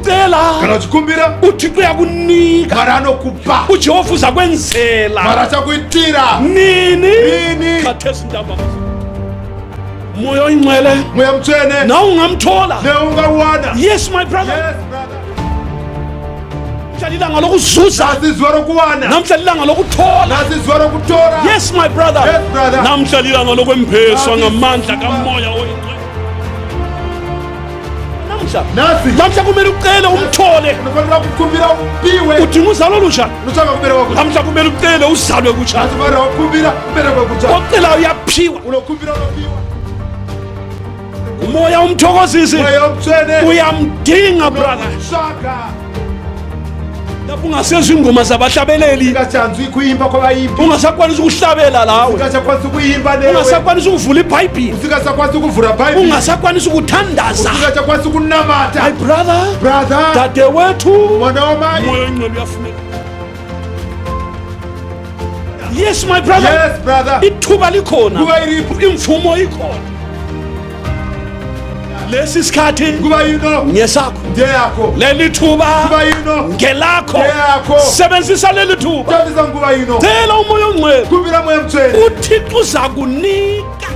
ucela kana uchikumbira uthixo uyakunika Mwari anokupa ujehova uza kwenzela Mwari achakuitira nini khathesi ntambama moya oyingcwele Mweya Mutsvene na ungamthola neungauwana. yes my brother Yes brother. namhla lilanga lokuzuza Nasi zuva rokuwana. namhla lilanga lokuthola Nasi zuva rokutora. yes my brother Yes brother. namhla lilanga lokwempheswa ngamandla kamoya oyingcwele namhla kumele ucele umthole Unofanira kukumbira upiwe. udinga uzalo olusha Unotsvaka kuberekwa kutsha. namhla kumele ucele uzalwe kutsha Nasi fanira kukumbira kuberekwa kutsha. ocelayo uyaphiwa Unokumbira unopiwa. umoya umthokozisi Mweya Mutsvene uyamdinga brother unomutsvaka. lapho ungasezwa ingoma zabahlabeleli Usingachanzwi kuimba kwavaimbi. ungasakwanisa ukuhlabela lawe Usingachakwanisi kuimba newe. ungasakwanisa ukuvula ibhayibhili Usingachakwanisi kuvhura bhaibheri. ungasakwanisa ukuthandaza Usingachakwanisi kunamata. my brother Brother. dade wethu Mwana wamai. umoya oyingcwele uyafuneka yes my brother Yes brother. ithuba likhona Kuba iripo. imvumo ikhona lesi sikhathi Kuba yino. ngesakho Ndiye yakho. leli thuba Kuba yino. ngelakho Yakho. sebenzisa leli thuba Tandisa nguba yino. cela umoya ongcwele Kumbira Mweya Mutsvene. uthixo uza kunika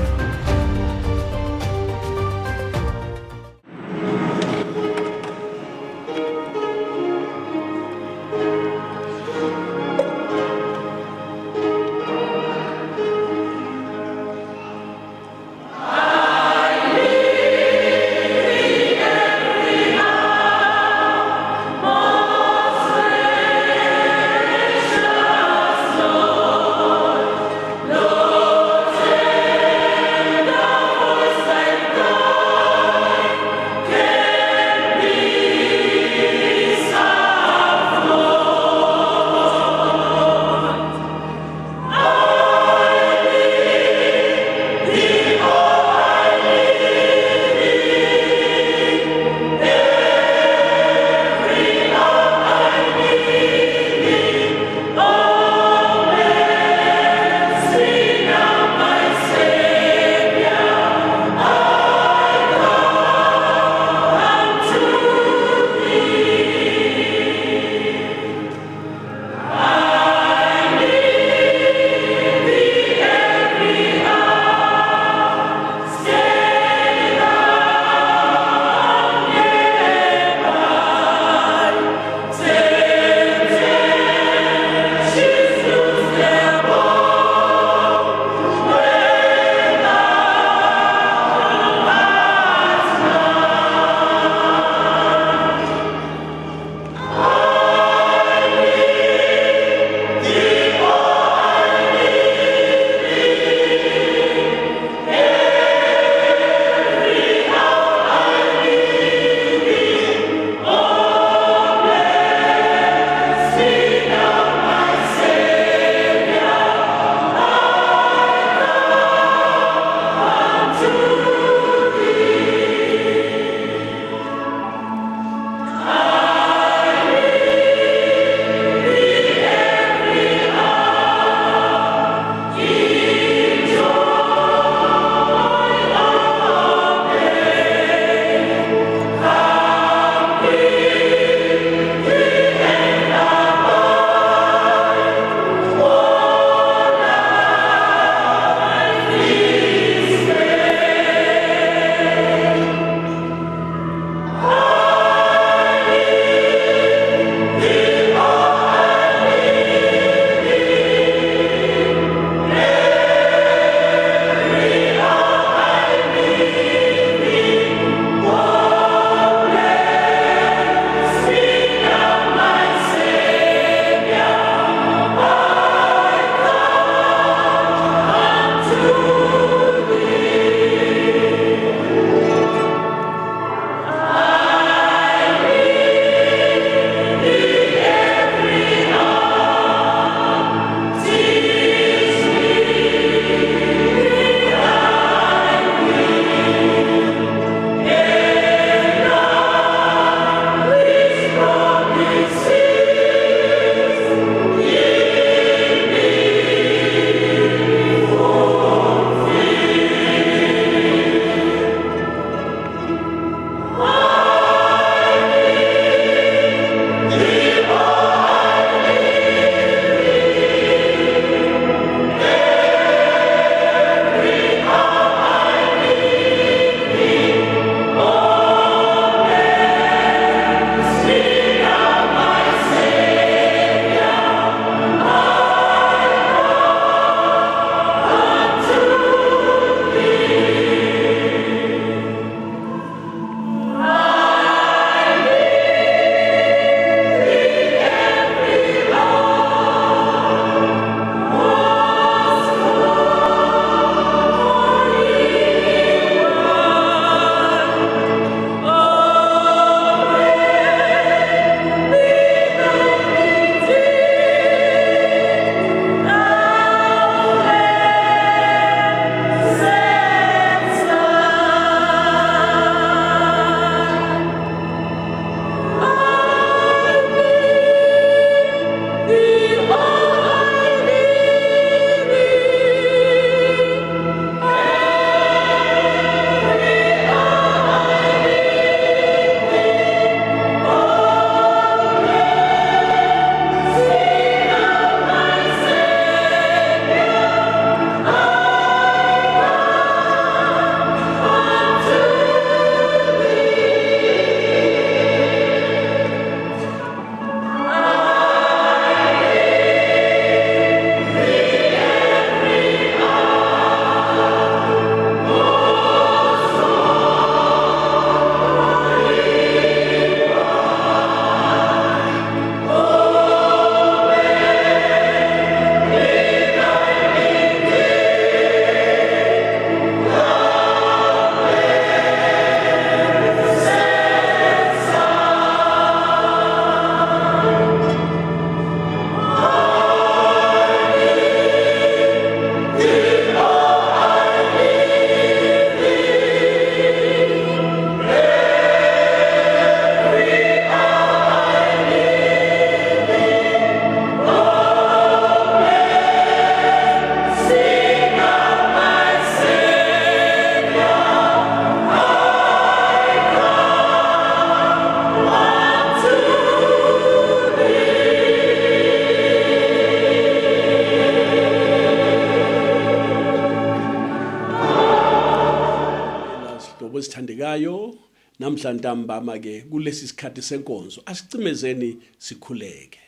namhla ntambama ke kulesi sikhathi senkonzo asicimezeni sikhuleke.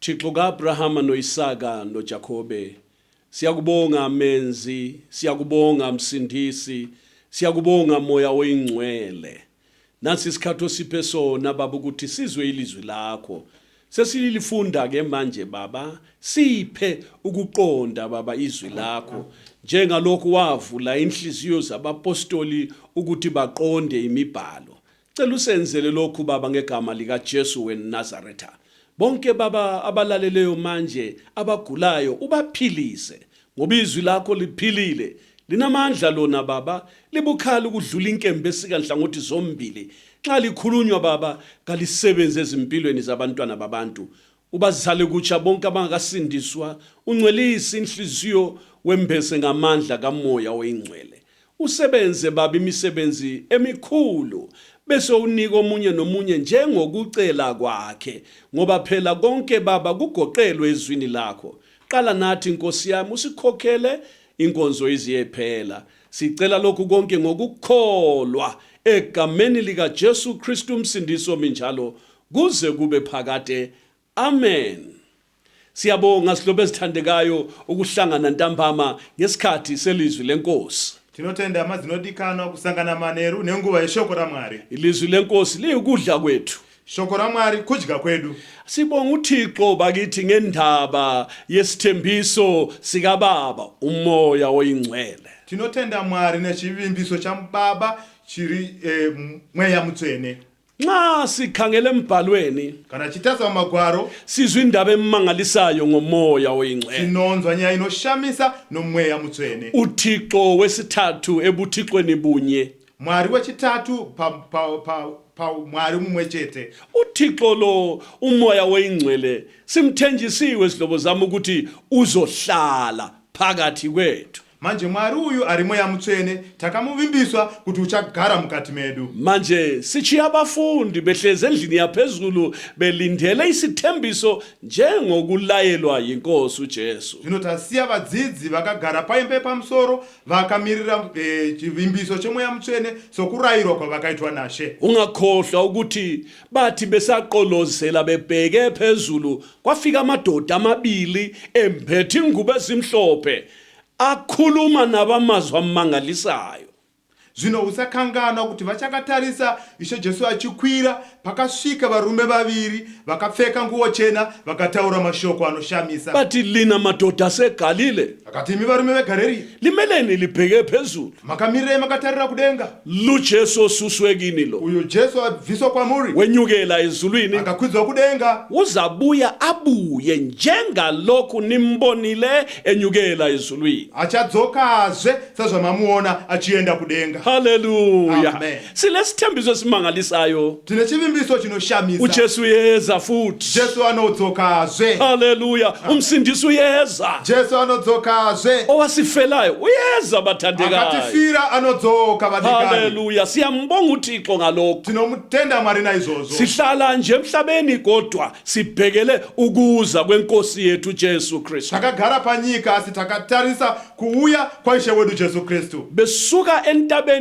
Thixo kaAbrahama noIsaka noJakobe, siyakubonga menzi, siyakubonga msindisi, siyakubonga moya oyingcwele. Nansi isikhathi osiphe sona baba ukuthi sizwe ilizwi lakho. Sesilifunda ke manje baba, siphe ukuqonda baba izwi lakho. Njengalokhu wavula inhliziyo zabapostoli ukuthi baqonde imibhalo. Cela usenzele lokhu baba ngegama lika Jesu weNazaretha. Bonke baba abalaleleyo manje abagulayo ubaphilise ngoba izwi lakho liphilile. Linamandla lona baba, libukhala ukudlula inkembe esikanhlangothi zombili. Xa likhulunywa baba, kalisebenze ezimpilweni zabantwana babantu. Ubazale kutsha bonke abangakasindiswa, ungcwelise inhliziyo wembese ngamandla kamoya oyingcwele. Usebenze baba imisebenzi emikhulu, bese unika omunye nomunye njengokucela kwakhe, ngoba phela konke baba kugoqelwe ezwini lakho. Qala nathi Nkosi yami usikhokhele inkonzo iziyephela. Sicela lokhu konke ngokukholwa egameni lika Jesu Kristu umsindisi ominjalo kuze kube phakade. Amen. Siyabonga sihlobo esithandekayo ukuhlangana ntambama ngesikhathi selizwi lenkosi. Tinotenda amazinodikanwa kusangana maneru nenguva yeshoko raMwari. Ilizwi lenkosi liyukudla kwethu. Shoko raMwari kudya kwedu. Sibonga uThixo bakithi ngendaba yesithembiso sikaBaba umoya oyingcwele. Tinotenda Mwari nechivimbiso chaMbaba chiri mweya mutsvene. Nxa sikhangele embhalweni Kana chitaza magwaro sizwe indaba emangalisayo ngomoya oyingcwele. tinonzwa nyaya inoshamisa nomweya mutsvene. uThixo wesithathu ebuthixweni bunye. Mwari wechitatu pa Mwari mumwe chete. uThixo lo umoya oyingcwele simthenjisiwe sihlobo zami ukuthi uzohlala phakathi kwethu. Manje Mwari uyu ari mweya mutsvene takamuvimbiswa kuti uchagara mukati medu. Manje sichiya abafundi behleze endlini yaphezulu belindele isithembiso njengokulayelwa yinkosi uJesu. Zvino tasiya vadzidzi vakagara paimbe pamusoro vakamirira chivimbiso chemweya mutsvene sokurayirwa kwavakaitwa naShe. Ungakhohlwa ukuthi bathi besaqolozela bebheke phezulu kwafika amadoda amabili emphethe ingubo ezimhlophe akhuluma nabamazwi amangalisayo. Zvino usakanganwa kuti vachakatarisa Ishe Jesu achikwira pakasvika varume vaviri vakapfeka nguo chena vakataura mashoko anoshamisa. Bathi lina madoda aseGalile, Akati imi varume veGarirea limeleni libheke phezulu. makamirei makatarira kudenga. LuJesu osuswe kini lo, Uyo Jesu abviswa kwamuri wenyukela ezulwini, akakwidzwa kudenga. uzabuya abuye njengalokhu nimbonile enyukela ezulwini. Achadzokazve sezvamamuona achienda kudenga. Hallelujah. Amen. Silesithembiso esimangalisayo. Tine chivimbiso chinoshamisa. uJesu yeza futhi. Jesu anodzokazve. Hallelujah. Umsindisi uyeza. Jesu anodzokazve. Owasifelayo uyeza bathandekayo. Akatifira anodzoka vadikani. Hallelujah. Siyambonga uThixo ngalokho. Tinomutenda Mwari naizvozvo. Sihlala nje emhlabeni kodwa sibhekele ukuza kwenkosi yethu Jesu Kristu. Takagara panyika asi takatarisa kuuya kwa Ishe wedu Jesu Kristu. Besuka entabeni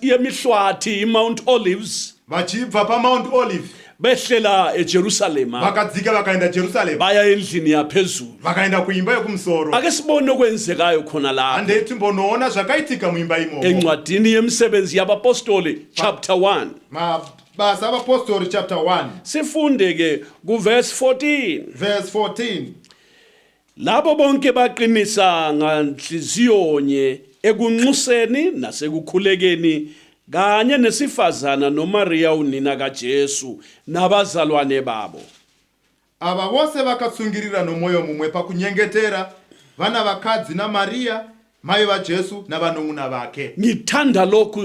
yemihlwathi Mount Olives Vachibva paMount Olive behlela eJerusalem vakadzika vakaenda Jerusalem baya endlini yaphezulu. vakaenda kuimba yokumusoro. Ake sibone okwenzekayo khona lapha Handei timbonoona zvakaitika muimba imomo. encwadini yemisebenzi yabapostoli chapter 1. Mabasa avapostori chapter 1 Sifunde ke kuverse 14. verse 14. Labo bonke baqinisa nganhliziyo nye ekunxuseni nasekukhulekeni kanye nesifazana noMaria unina kaJesu nabazalwane babo. Ava vose vakatsungirira nomwoyo mumwe pakunyengetera vana vakadzi naMaria mai vaJesu navanun'una vake. Ngithanda lokhu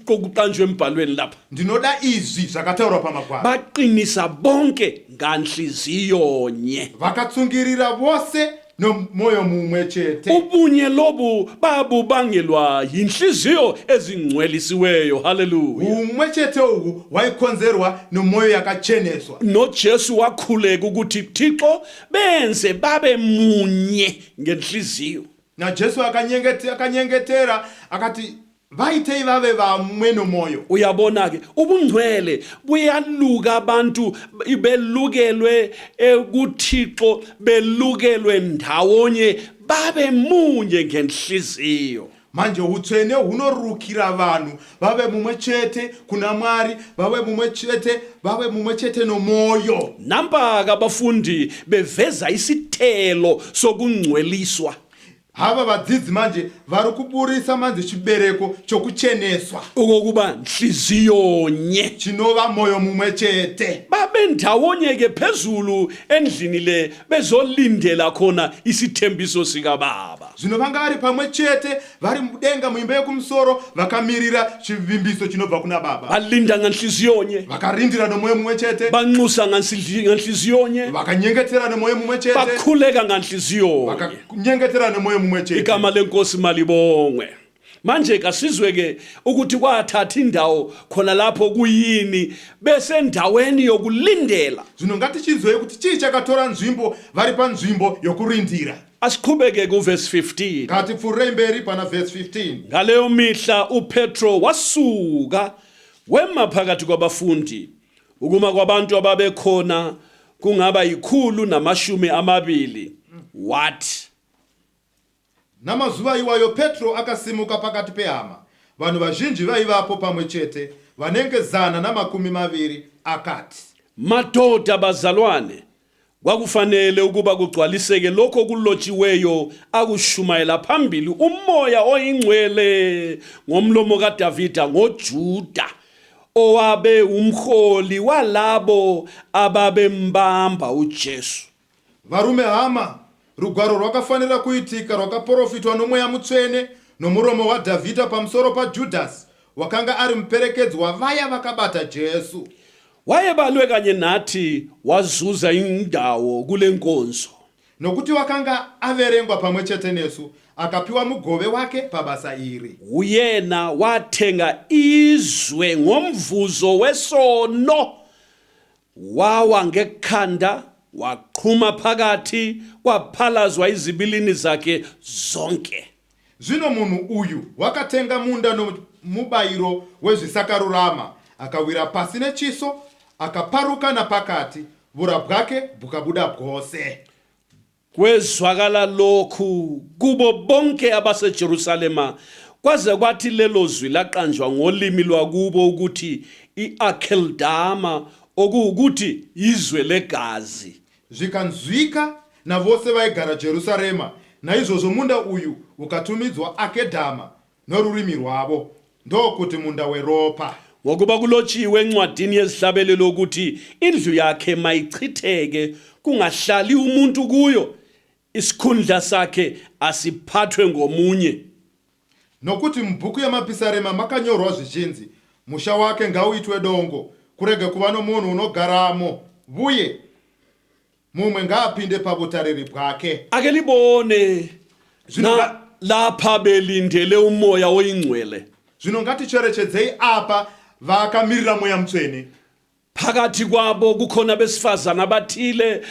okuqanjwe embhalweni lapha. Ndinoda izvi zvakataurwa pamagwaro. Baqinisa bonke nganhliziyo nye. Vakatsungirira vose nomwoyo mumwe chete. Ubunye lobu babubangelwa yinhliziyo ezingcwelisiweyo. Hallelujah. Umwe chete uhu waikonzerwa nomwoyo yakacheneswa. noJesu wakhuleka ukuthi Thixo benze babe munye ngenhliziyo. Na Jesu akanyengetera akati vaite ivave vamwe nomoyo. uyabona ke ubungcwele buyaluka abantu belukelwe kuThixo belukelwe ndawonye babe munye ngenhliziyo. Manje utswene hunorukira vanhu vave mumwe chete kuna Mwari, vave mumwe chete nomoyo. Namba abafundi beveza isithelo sokungcweliswa. Hava vadzidzi manje vari kuburisa manje chibereko chokucheneswa Ukuba nhliziyo nye chinova moyo mumwe chete. babe ndawonye ke phezulu endlini le bezolindela khona isithembiso sika Baba. Zvino vanga vari pamwe chete vari mudenga muimba yekumusoro vakamirira chivimbiso chinobva kuna Baba. Balinda nganhliziyo nye, Vakarindira nomoyo mumwe chete, banxusa nganhliziyo nye, vakanyengetera nomoyo mumwe chete, bakhuleka nganhliziyo nye. vakanyengetera nomoyo mumwe chete. Igama lenkosi malibongwe. Manje kasizwe ke ukuthi kwathatha indawo khona lapho kuyini bese ndaweni yokulindela. Zvino ngatichizwe kuti chii chakatora nzvimbo vari panzvimbo yokurindira. Asiqhubeke ku verse 15. Ngatipfurire mberi pana verse 15. Ngaleyo mihla uPetro wasuka wema phakathi kwabafundi ukuma kwabantu ababekhona kungaba 120 wathi Namazuva iwayo Petro akasimuka pakati pehama. Vanhu vazhinji vaivapo pamwe chete, vanenge 120 akati. madoda bazalwane kwakufanele ukuba kugcwaliseke lokho kulotshiweyo akushumayela phambili umoya oyingcwele ngomlomo kaDavida ngoJuda owabe umholi walabo ababembamba uJesu. Varume hama, rugwaro rwakafanira kuitika rwakaprofitwa nomweya mutsvene nomuromo waDhavhidha pamusoro paJudhasi wakanga ari muperekedzi wavaya vakabata Jesu. Wayebalwe kanye nathi wazuza indawo kule nkonzo. Nokuti wakanga averengwa pamwe chete nesu akapiwa mugove wake pabasa iri. Uyena wathenga izwe ngomvuzo wesono wawa ngekhanda waqhuma phakathi kwaphalazwa izibilini zakhe zonke. Zvino munhu uyu wakatenga munda nomubayiro wezvisakarurama akawira pasi nechiso akaparuka napakati vura bwake bukabuda bwose. Kwezwakala lokhu kubo bonke abaseJerusalema kwaze kwathi lelo zwi laqanjwa ngolimi lwakubo ukuthi iAkeldama okuwukuthi izwe legazi. Zvikanzwika na vose vaigara Jerusalema, naizvozvo munda uyu ukatumidzwa Akedhama norurimi rwavo, ndokuti munda weropa. Ngokuba kulotshiwe encwadini yezihlabelelo ukuthi indlu yakhe mayichitheke kungahlali umuntu kuyo, isikhundla sakhe asiphathwe ngomunye. Nokuti mubhuku yamapisarema makanyorwa zvichinzi, musha wake ngauitwe dongo, kurege kuva nomunhu unogaramo, uye mumwe ngaapinde pabutariri bwake. Ake libone na lapha belindele umoya oyingcwele. Zvino ngaticherechedzei apa vakamirira mweya mutsvene. Phakathi kwabo kukhona besifazana abathile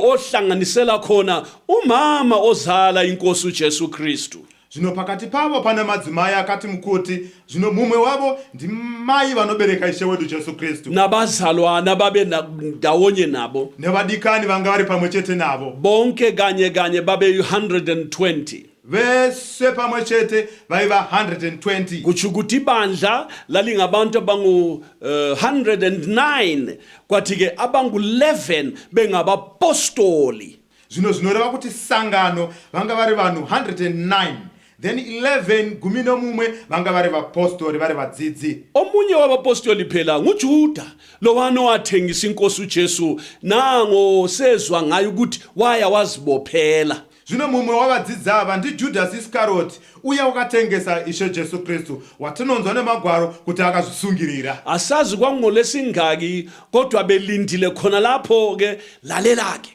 ohlanganisela khona umama ozala inkosi uJesu Kristu. Zvino pakati pavo pana madzimai akati mukuti, zvino mumwe wavo ndimai vanobereka Ishe wedu Jesu Kristu. Nabazalwana babe ndawonye nabo. Nevadikani vanga vari pamwe chete navo. Bonke kanye babe 120. Vese pamwe chete vaiva 120. Kutsho ukuthi ibandla lalingabantu abangu 109 kwathi ke abangu 11 bengabapostoli. Zvino zvinoreva kuti sangano vanga vari vanhu 109. Then 11 gumi nomumwe vanga vari vapostori vari vadzidzi. Omunye wabapostoli phela nguJuda lowano wathengisa inkosi uJesu nango sezwa ngayo ukuthi waya wazibophela. Zvino mumwe wavadzidzi ava ndiJudas Iscariot, uye wakatengesa Ishe Jesu Kristu watinonzwa nemagwaro kuti akazvisungirira. Asazi kwangolesingaki kodwa belindile khona lapho ke lalelake.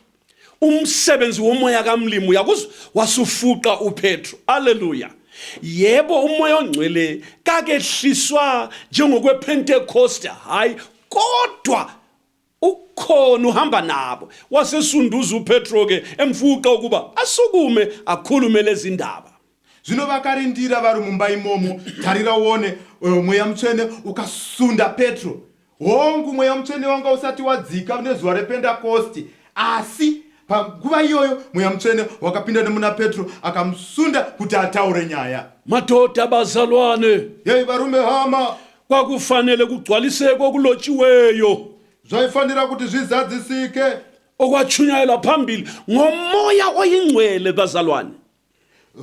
Umsebenzi womoya kaMlimu yakuzwa wasufuqa uPetro. Haleluya. Yebo umoya ongcwele kakehliswa njengokwePentecost, hayi kodwa ukhona uhamba nabo. Wasesunduza uPetro ke emfuqa ukuba asukume akhulume lezi ndaba. zvino vakarindira vari mumba imomo. Tarira uone mweya mutsvene ukasunda Petro. Hongu mweya mutsvene wanga usati wadzika nezuva rePentekosti, asi panguva iyoyo mweya mutsvene wakapinda nemuna Petro akamusunda kuti ataure nyaya. Madoda bazalwane, Yei varume hama, kwakufanele kugcwaliseke okulotshiweyo zvaifanira kuti zvizadzisike okwachunyayela phambili ngomoya oyingcwele bazalwane.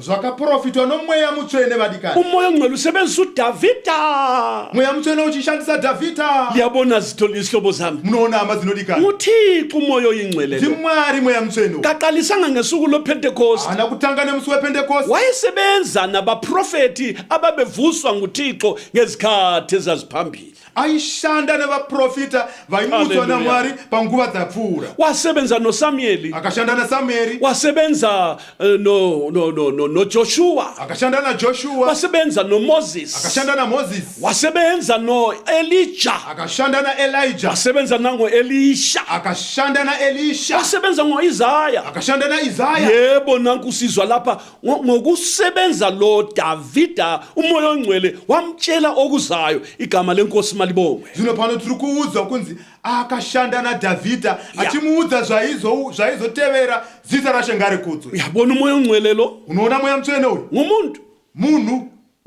zvakaprofitwa nomweya mutsvene vadikani. Umoya ongcwele usebenzisa uDavida. Mweya mutsvene uchishandisa Dhavhidha. Liyabona zihlobo zami, Munoona hama dzinodikani. nguThixo umoya oyingcwele lo. Ndimwari mweya mutsvene. Kaqalisanga ngesuku loPentekosti. Ana kutanga nemusi wePentekosti. Wayesebenza nabaprofeti ababevuswa nguThixo ngezikhathi ezaziphambili. Aishanda nevaprofita vaimutswa Hallelujah. naMwari panguva dzapfuura. Wasebenza noSamueli, Akashanda naSamueri, wasebenza no Joshua, akashanda naJoshua, wasebenza noMoses, akashanda naMoses, wasebenza noElijah, akashanda naElijah, wasebenza nangoElisha, akashanda naElisha, wasebenza ngoIsaya. akashanda naIsaya. Yebo, nanku sizwa lapha ngokusebenza lo Davida, umoya ongcwele wamtshela okuzayo. Igama lenkosi malibongwe. Zvino pano tiri kuudzwa kunzi akashanda naDhavhidha achimuudza zvaizotevera zita raShe ngarikudzwe. Uyabona umoya ongcwele lo? Unoona mweya mutsvene uyu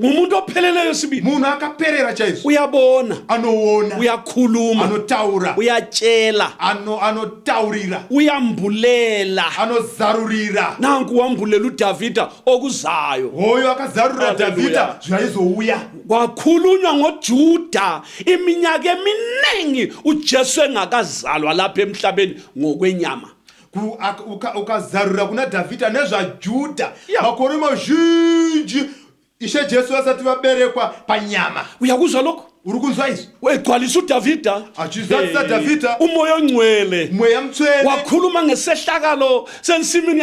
Ngumuntu opheleleyo sibili. munhu akaperera chaizvo. Uyabona, Anoona, uyakhuluma, anotaura, uyatshela, anotaurira, uyambulela. anozarurira. Nanku wambulela uDavida okuzayo. Hoyo akazarurira Hallelujah. Dhavhidha zvaizouya. Kwakhulunywa ngoJuda iminyaka eminingi uJesu engakazalwa lapha emhlabeni ngokwenyama. Ukazarurira kuna Dhavhidha nezvaJudha Yeah. makore mazhinji Ishe Jesu asati vaberekwa panyama. Uyakuzwa lokho? Uri kunzwa izvi? Wegcwalisa uDavida, Achizadzisa Dhavhidha umoya ongcwele mweya mutsvene wakhuluma ngesehlakalo sensimini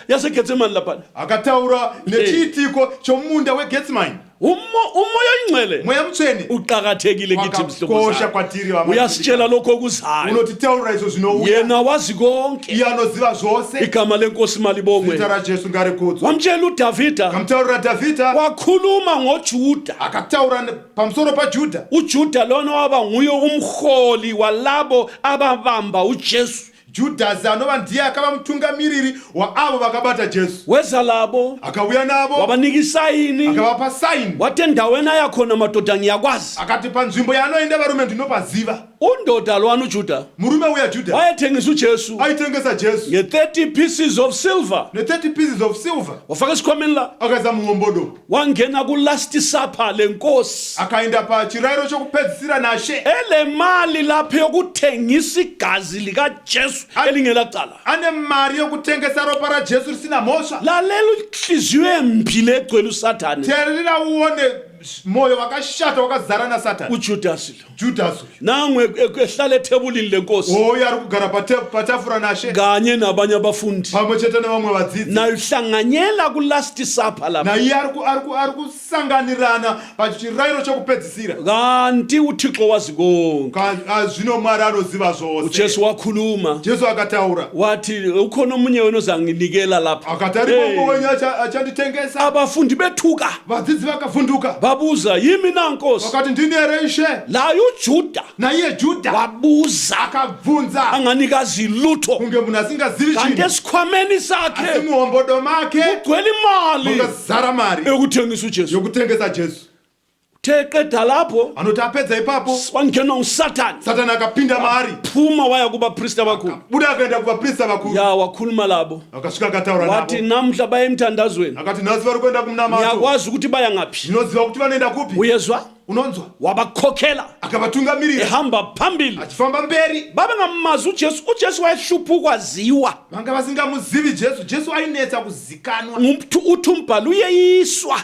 yaseGetsemane lapha. akataura nechiitiko chomunda weGetsemani. Umoya ongcwele Mweya mutsvene uqakathekile kithi mhlobo wakakosha zami. kwatiri vamwe. Uyasitshela lokho okuzayo. Unotitaurira izvo zvinouya. Yena wazi konke. Iye anoziva zvose. Igama lenkosi malibongwe. Zita raJesu ngarikudzwe. Wamtshela uDavida, Akamutaurira Dhavhidha, wakhuluma ngoJuda. akataura pamusoro paJudha. uJuda lona waba nguye umholi walabo ababamba uJesu. Judhasi anova ndiye akava mutungamiriri waavo vakabata Jesu. Weza labo, Akauya navo, wabanika isayini, akavapa saini. wathi endaweni ayakhona madoda ngiyakwazi. Akati panzvimbo yaanoenda varume ndinopaziva. Undoda lwana uJuda Murume uya Judha wayethengisa uJesu aitengesa Jesu nge-30 pieces of silver. ne30 pieces of silver. Wafaka esikhwameni la, Akaisa muhombodo. wangena ku-last supper lenkosi. Akaenda pachirayiro chokupedzisira naShe. Ele mali lapho yokuthengisa igazi likaJesu elingelacala. Ane mari yokutengesa ropa raJesu risina mhosva. Lalela inhliziyo embi legcwele uSathane. Teerera uone moyo wakashata wakazara naSathani. uJudasi lo Judhasi nangwe ehlala ethebulini lenkosi hoyo ari kugara patafura naShe kanye nabanye abafundi, pamwe chete nevamwe vadzidzi. nayo ihlanganyela ku-last supper lapho. Naiye ari kusanganirana pachirayiro chokupedzisira. Kanti uThixo wazi konke. Zvino Mwari anoziva zvose. uJesu wakhuluma Jesu akataura wathi ukhona omunye wena ozanginikela lapha. akati aripo wenye achanditengesa. Abafundi bethuka Vadzidzi vakavhunduka babuza, yimi na nkosi? vakati ndini here Ishe? Laye uJuda Naiye Judha wabuza akabvunza anganikazi lutho, kunge munhu asingazivi kanti chinhu, esikhwameni asi sakhe muhombodo make kugcwele imali mungazara mari yokuthengisa uJesu. yokutengesa Jesu. Teqeda lapho Anoti apedza ipapo wangena uSathane, Satani akapinda maari, phuma waya kubaprista abakhulu. buda akaenda kuvaprista vakuru. Ya wakhuluma labo Akasvika akataura wathi navo namhla baya emthandazweni, akati nhasi vari kuenda kumunamato. ngiyakwazi ukuthi baya ngaphi. Ndinoziva kuti vanoenda kupi. Uyezwa? Unonzwa? Wabakhokhela Akavatungamirira ehamba phambili. achifamba mberi. Babe ngamazi uJesu. uJesu wayehlupha ukwaziwa. Vanga vasingamuzivi Jesu. Jesu ainetsa kuzikanwa. Uthi umbhalo uyeyiswa,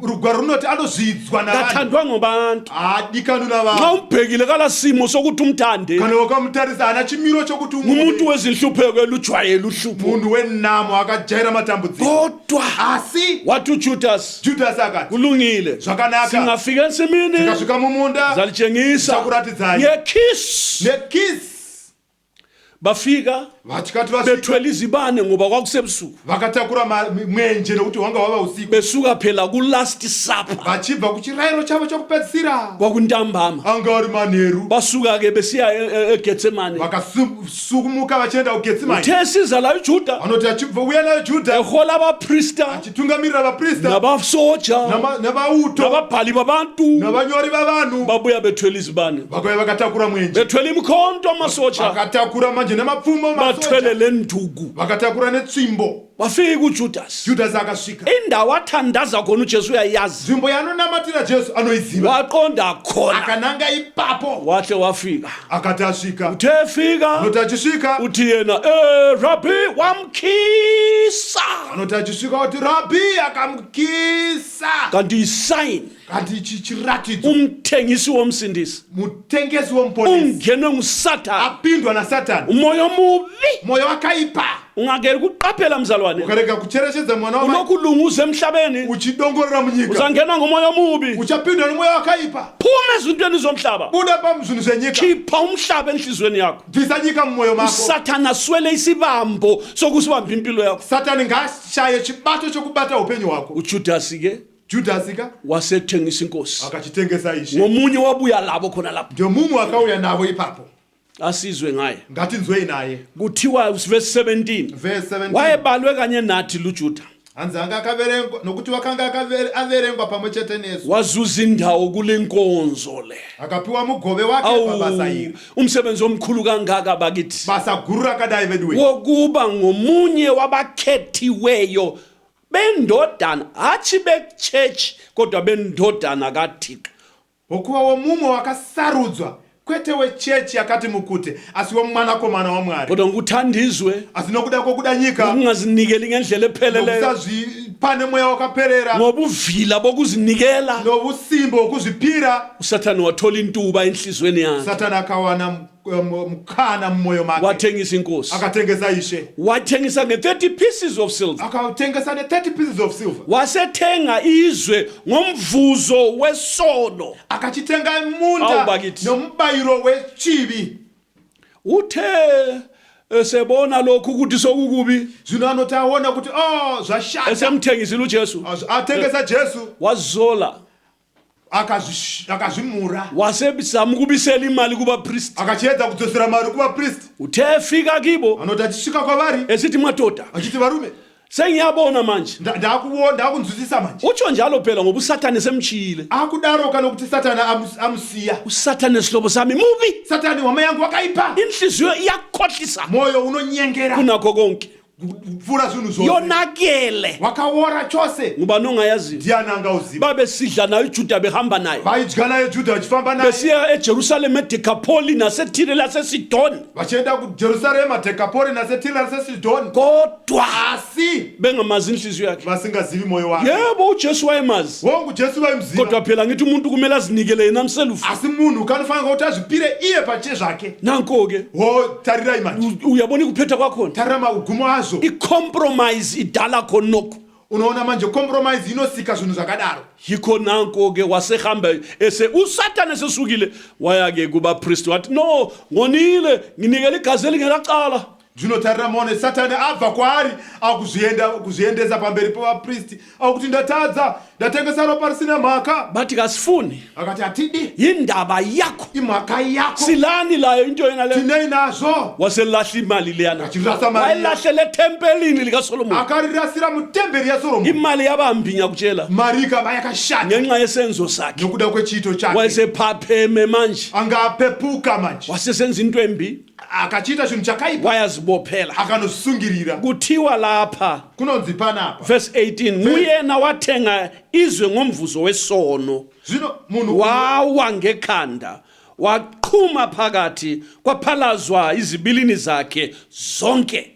Rugwaro runoti anozvidzwa navanhu, kathandwa ngobantu. haadikanwi Xa navanhu. umbhekile kala simo sokuthi umthande, Kana wakamutarisa haana chimiro chokuti umuntu wezinhlupheko elujwayele uhlupho. munhu wenhamo akajaira matambudziko. Kodwa Asi wathi uJudasi, Judhasi akati kulungile, zvakanaka, singafika ensimini tikasvika mumunda zalitshengisa chakuratidzai ngekisi. nekisi. bafika vatikati vasvika bethwele izibane ngoba kwakusebusuku vakatakura mwenje nokuti wanga wava usiku besuka phela ku last supper vachibva kuchirayiro chavo chokupedzisira kwakuntambama anga ari manheru basuka ke besiya eGetsemane vakasukumuka vachienda kugetsemani thesiza la uJuda vanoti achibva uya nayo judha ehola abaprista achitungamirira vaprista nabasoja navauto nababhali babantu navanyori vavanhu babuya bethwele izibane vakauya vakatakura mwenje bethwele imikhonto amasoja vakatakura manje nemapfumo bathwele lenduku vakatakura netsvimbo wafika uJudas judhasi akasvika indawo athandaza khona uJesu uyayazi nzvimbo yanonamatira jesu anoiziva waqonda khona akananga ipapo wahle wafika akati asvika uthefika anoti achisvika uthi yena rabbi wamkhisa anoti achisvika kuti rabhi akamukisa kanti isign kanti ichi chiratidzo umthengisi womsindisi mutengesi womuponesi ungenwe nguSathane apindwa nasatani umoya omubi moyo wakaipa ungakeli kuqaphela mzalwane ukarega kucherechedza mwana wa unokulunguza emhlabeni uchidongorera munyika uzangena ngomoya omubi uchapindwa nemoya wakaipa phuma ezintweni zomhlaba buda pamzvinhu zvenyika khipha umhlaba enhlizweni yakho bvisa nyika mumwoyo mako uSathane aswele isibambo sokusibamba impilo yakho satani ngaashaye chibato chokubata upenyu hwako uJudasi ke judhasi ka wasethengisa inkosi akachitengesa ishe ngomunye wabuya labo khona lapho ndio mumwe akauya navo ipapo asizwe ngaye ngatinzwei naye kuthiwa verse 17 verse 17 wayebalwe kanye nathi luJuda hanzi anga akaverengwa nokuti wakanga averengwa pamwe chete nesu wazuza indawo kule nkonzo le akapiwa mugove wake pabasa iri umsebenzi omkhulu kangaka bakithi basa guru rakadai vedwe wokuba ngomunye wabakhethiweyo bendodana hathi bechurch kodwa bendodana kaThixo wokuva womumwe wakasarudzwa kwete wechechi yakati mukute asi womwanakomana wamwari kodwa nguthandizwe asi nokuda kwokuda nyika ungazinikeli ngendlela epheleleyo nokusazvipane mweya wakaperera ngoba uvila bokuzinikela novusimbo wokuzvipira uSathane wathola intuba enhlizweni yakhe satani akawana mkhana mumwoyo make wathengisa inkosi akatengesa ishe wathengisa nge30 pieces of silver akatengesa ne30 pieces of silver wasethenga izwe ngomvuzo wesono akachitenga Awu munda bakithi. nombayiro wechivi uthe sebona lokhu ukuthi sokukubi zvino anoti aona kuti zvashata esemthengisile uJesu atengesa jesu wazola akazvimura wasebizama ukubisela imali kubapriest akachiedza kudzosera mari kuvapristi uthe fika kibo anoti achisvika kwavari esithi madoda achiti varume sengiyabona manje ndakunzwisisa manje utsho njalo phela ngoba uSathane semchile akudaroka nokuti satani amusiya uSathane sihlobo sami mubi satani hama yangu wakaipa inhliziyo iyakhohlisa moyo unonyengera kunakho konke pfuura zvinhu zvose yonakele wakaora chose ngubani ongayazi ndiani angauziva babesidla nayo uJuda behamba naye vaidya naye judha vachifamba naye besiya eJerusalem eDecapoli naseThire laseSidoni vachienda kujerusarema dekapori nasetire nasesidhoni kodwa asi bengamazi inhliziyo yakhe vasingazivi moyo wake yebo uJesu wayemazi wongu jesu vaimziva kodwa phela ngithi umuntu kumele azinikele yena himself asi munhu kanofanira kuti azvipire iye pache zvake nanko ke tarirai manje uyabona ikuphetha kwakhona tarira magumo azvo icompromise idala khonoko unoona manje compromise inosika zvinhu zvakadaro yikho nanko ke wasehamba uSathane sesukile waya-ke kubapriest wathi no ngonile nginikela igazi elingelacala zvinotarira maone satani abva kwaari akuzviendesa pamberi pavapristi akuti ndatadza ndatengesa ropa risina mhaka bathi kasifuni akati hatidi yindaba yakho imhaka yako silani layo into yena le tinei nazvo waselahla imali leyana achirasa mari wayelahlele ethempelini likaSolomoni akarirasira mutemberi yaSolomoni imali yabambi ngiyakutshela mari ikava yakashata ngenxa yesenzo sakhe nokuda kwechiito chake wayesephapheme manje angapepuka manje wasesenza into embi akachiita chinhu chakaipa wayazibophela akanosungirira kuthiwa lapha kunonzi panapa verse 18 nguyena wathenga izwe ngomvuzo wesono zvino munhu wawa ngekhanda waqhuma phakathi kwaphalazwa izibilini zakhe zonke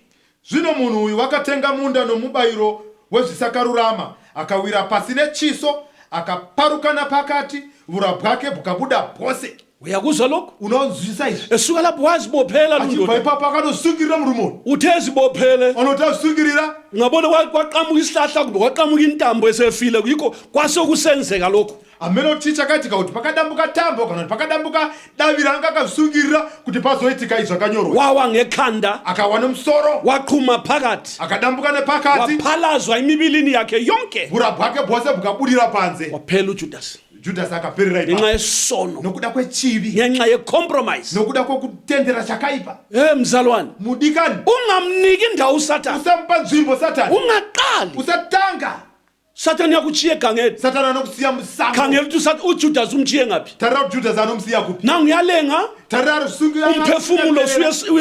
zvino munhu uyu wakatenga munda nomubayiro wezvisakarurama akawira pasi nechiso akaparukana pakati vura bwake bukabuda bwose uyakuzwa lokho unonzwisa izvi esuka lapho wazibophela achibva lundoda ipapo akanosungirira murumoni uthe zibophele anoti asungirira ngabona kwaqhamuka isihlahla kumbe kwaqhamuka intambo esefile yikho kwasekusenzeka lokho amene oticha kaitika kuti pakadambuka tambo kana kuti pakadambuka davi ranga akazvisungirira kuti pazoitika izvo akanyorwa. wawa ngekhanda, Akawa nemusoro, waqhuma phakathi, akadambuka nepakati, waphalazwa imibilini yakhe yonke, bhura bwake bwose bukabudira panze. waphela uJudas Judasi akaperera ngenxa ipapo yesono, nokuda kwechivi, ngenxa yecompromise. nokuda kwekutendera chakaipa. Mzalwane, Mudikani, ungamniki indawo uSathane, usampa nzvimbo Satani, ungaqali. usatanga Sathane yakuchiye egangeni, Satani anokusiya musango. khangela ukuthi uJudas umchiye ngaphi. Tarira kuti Judasi anomsiya kupi. Nangu uyalenga, Tarira risungira umphefumulo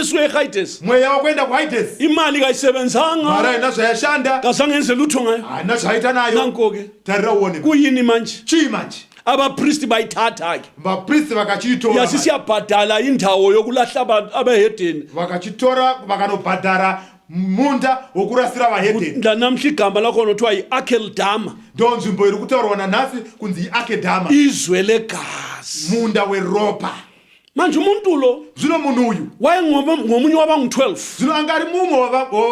usuye eHades, mweya wakwenda kuHades. imali kayisebenzanga, Mara ina zvayashanda, kazangenze lutho ngayo. haina zvaita nayo. Nanko ke Tarira uone. kuyini manje? Chii manje? Abapristi bayithatha ke, Vapristi vakachitora. yasi siyabhadala indawo yokulahla abantu abehedeni. Vakachitora vakanobhadhara munda wokurasira vahedheni. Namhla igama lakhona kuthiwa yi-Akeldama, Ndo nzvimbo iri kutaurwa nanhasi kunzi iAkedama, izwe legazi. munda weropa. Manje umuntu lo Zvino munhu uyu, wayengomunye wabangu-12, zvino anga ari mumwe